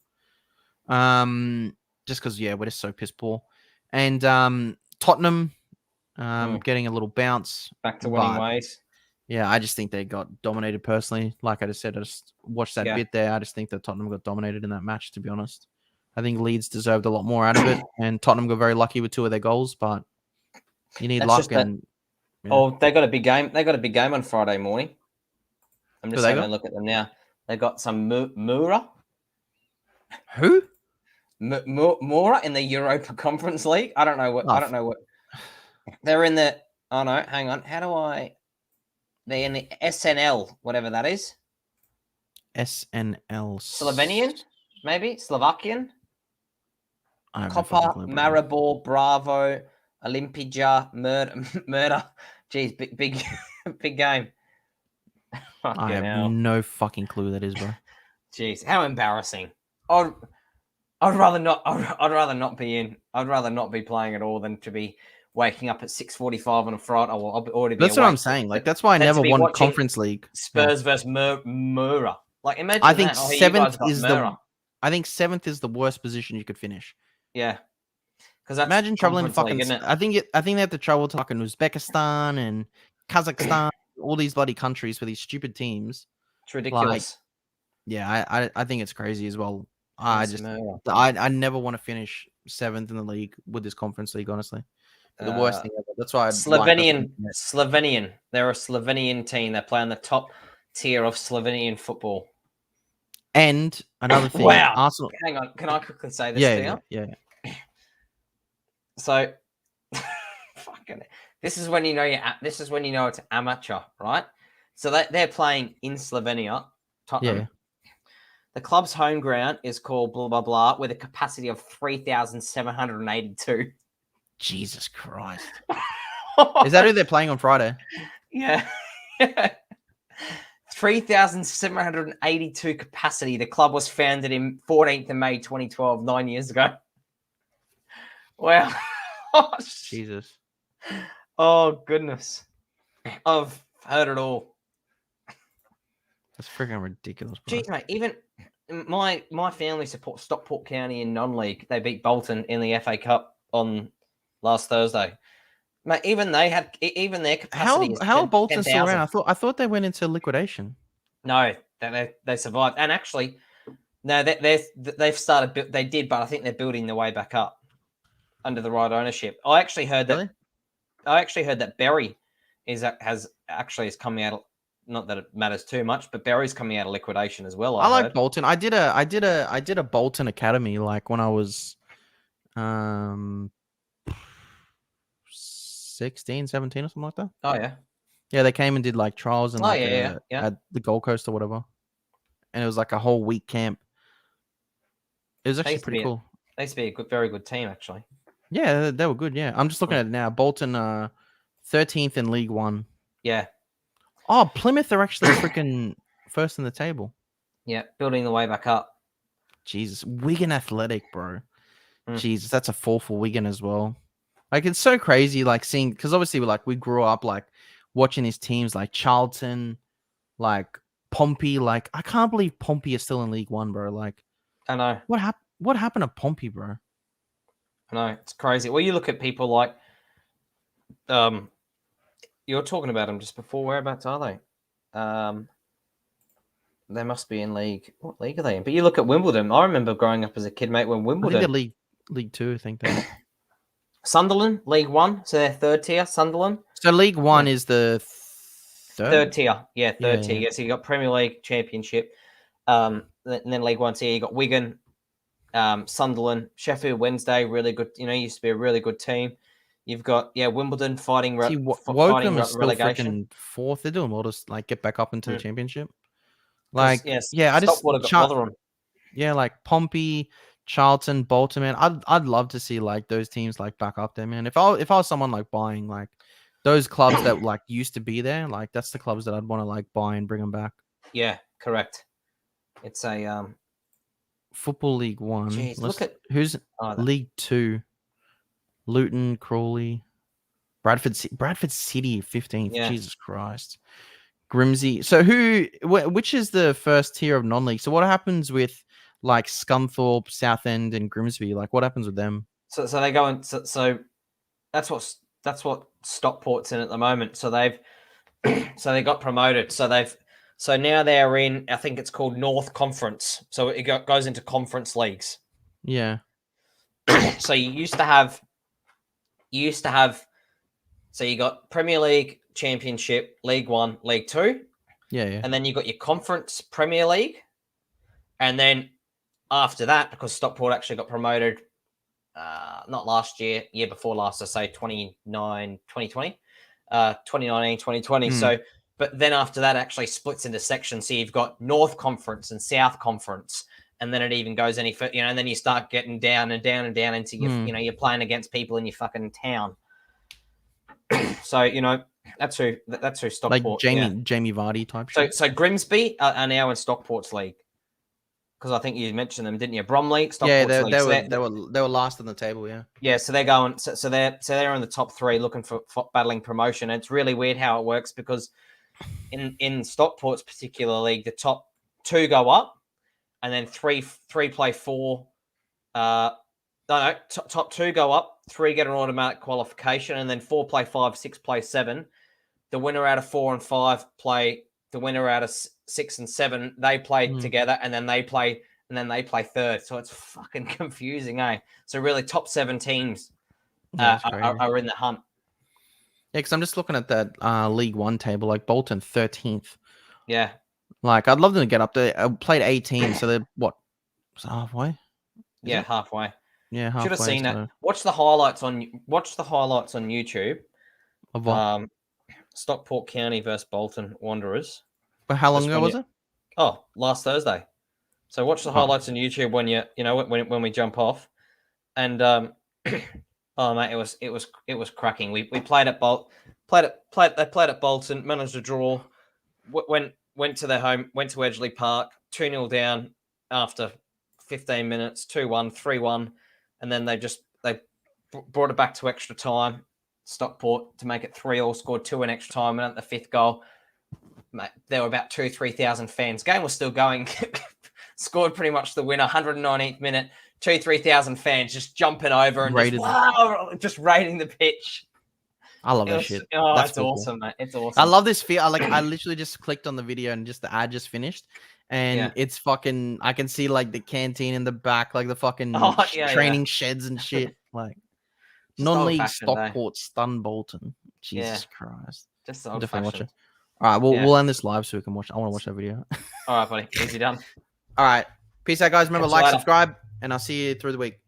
Just because, yeah, we're just so piss poor. And Tottenham, getting a little bounce. Back to winning ways. Yeah, I just think they got dominated personally. Like I just said, I just watched that bit there. I just think that Tottenham got dominated in that match, to be honest. I think Leeds deserved a lot more out of it, and Tottenham got very lucky with 2 of their goals, but you need luck. And they got a big game. They got a big game on Friday morning. I'm just having a look at them now. They got some Mura. Who? Mura in the Europa Conference League. I don't know what. I don't know what. They're in the. Oh no, hang on. How do I? They're in the SNL, whatever that is. SNL. Slovenian, maybe Slovakian. Copa, Maribor, Bravo, Olimpija, Murder. Jeez, big game. I have no fucking clue who that is, bro. Jeez, how embarrassing! I'd rather not. I'd rather not be in. I'd rather not be playing at all than to be waking up at 6:45 on a Friday. I'll already be. That's what I'm saying. Like, that's why I never won Conference League. Spurs versus Mura. Like, imagine I think that. 7th is I think 7th is the worst position you could finish. Yeah, because imagine traveling to fucking. League, I think they have to travel to fucking Uzbekistan and Kazakhstan, all these bloody countries for these stupid teams. It's ridiculous. I think it's crazy as well. I never want to finish 7th in the league with this Conference League, honestly. The worst thing ever. That's why Slovenian. They're a Slovenian team. They play on the top tier of Slovenian football. And another thing, wow. Arsenal. Hang on, can I quickly say this? Yeah. So, fucking. This is when you know it's amateur, right? So they're playing in Slovenia, Tottenham. Yeah. The club's home ground is called blah blah blah, with a capacity of 3,782. Jesus Christ! Is that who they're playing on Friday? Yeah. 3,782 capacity. The club was founded in 14th of May 2012, 9 years ago. Wow. Jesus. Oh, goodness. I've heard it all. That's freaking ridiculous, bro. Jeez, mate, even my family supports Stockport County in non-league. They beat Bolton in the FA Cup on last Thursday. Mate, even their capacity. How are Bolton still around? I thought they went into liquidation. No, they survived, and actually, no, they've started. They did, but I think they're building their way back up under the right ownership. I actually heard that. Really? I actually heard that Bury is coming out. Not that it matters too much, but Bury's coming out of liquidation as well. I like Bolton. I did a Bolton academy like when I was 16, 17 or something like that. Oh, yeah. Yeah, they came and did like trials and at the Gold Coast or whatever. And it was like a whole week camp. It was actually pretty cool. They used to be a very good team, actually. Yeah, they were good, yeah. I'm just looking at it now. Bolton 13th in League One. Yeah. Oh, Plymouth are actually freaking first in the table. Yeah, building the way back up. Jesus. Wigan Athletic, bro. Jesus, that's a 4 for Wigan as well. Like, it's so crazy, like, seeing, because obviously we grew up, like, watching these teams like Charlton, like, Pompey. Like, I can't believe Pompey is still in League One, bro. Like, I know. What happened to Pompey, bro? I know. It's crazy. Well, you look at people like, you were talking about them just before. Whereabouts are they? They must be in league. What league are they in? But you look at Wimbledon. I remember growing up as a kid, mate, when Wimbledon. I think they're League 2, I think they. Sunderland, League 1. So they're third tier, Sunderland. So League 1 is the third tier. Yeah, third tier. Yeah. So you got Premier League, Championship. And then League 1 tier, you got Wigan, Sunderland, Sheffield Wednesday, really good. Used to be a really good team. You've got Wimbledon fighting See, fighting Woking is still relegation. freaking fourth. They're doing well to like get back up into the Mm. championship. 'Cause, Like, yeah, I just Stockport have got Rotherham. yeah, like Pompey, Charlton, Bolton, man. I'd love to see like those teams like back up there, man. If I was someone like buying like those clubs that like used to be there, like that's the clubs that I'd want to like buy and bring them back. Yeah, correct. It's a Football League One. Jeez, look at who's League Two. Luton, Crawley, Bradford City, 15th. Yeah. Jesus Christ. Grimsby. So which is the first tier of non-league? So what happens with like Scunthorpe, Southend, and Grimsby? Like what happens with them? So they go and so that's what Stockport's in at the moment. So they got promoted. So now they're in, I think it's called North Conference. So it goes into conference leagues. Yeah. So you used to have. So you got Premier League, Championship, League One, League Two. Yeah. And then you got your Conference Premier League. And then after that, because Stockport actually got promoted, not last year before last, I say 2019, 2020. So, but then after that actually splits into sections. So you've got North Conference and South Conference. And then it even goes any further, and then you start getting down and down and down into your, you're playing against people in your fucking town. So that's who Stockport. Like Jamie Vardy type. So Grimsby are now in Stockport's league, because I think you mentioned them, didn't you? Bromley, Stockport's league. They were last on the table. Yeah. Yeah. So they're going. So they're in the top three, looking for battling promotion. And it's really weird how it works, because in Stockport's particular league, the top two go up. And then three play four. Top two go up. Three get an automatic qualification, and then 4 play 5, 6 play 7. The winner out of 4 and 5 play the winner out of 6 and 7. They play together, and then they play third. So it's fucking confusing, eh? So really, top 7 teams are in the hunt. Yeah, because I'm just looking at that League One table. Like Bolton 13th. Yeah. Like, I'd love them to get up there. I played 18, so they're what? Halfway? Halfway. Yeah, halfway. Should have seen that. Watch the highlights on YouTube. Of what? Stockport County versus Bolton Wanderers. But how long ago was it? Oh, last Thursday. So watch the highlights on YouTube when we jump off. And oh mate, it was cracking. We played at Bolton, managed to draw. Went to their home, went to Edgeley Park, 2-0 down after 15 minutes, 2-1, 3-1, and then they brought it back to extra time. Stockport to make it 3-3, scored 2 in extra time, and at the 5th goal, mate, there were about 3,000 fans. Game was still going. Scored pretty much the winner, 119th minute, 3,000 fans just jumping over and just raiding the pitch. I love that shit. Oh, that's awesome, mate. It's awesome. I love this feel. I literally just clicked on the video and just the ad just finished. And it's fucking, I can see like the canteen in the back, like the fucking training sheds and shit. Like non-league Stockport stun Bolton. Jesus Christ. Just so definitely watch it. All right, we'll end this live so we can watch. I want to watch that video. All right, buddy. Easy done. All right. Peace out, guys. Remember, like, subscribe, and I'll see you through the week.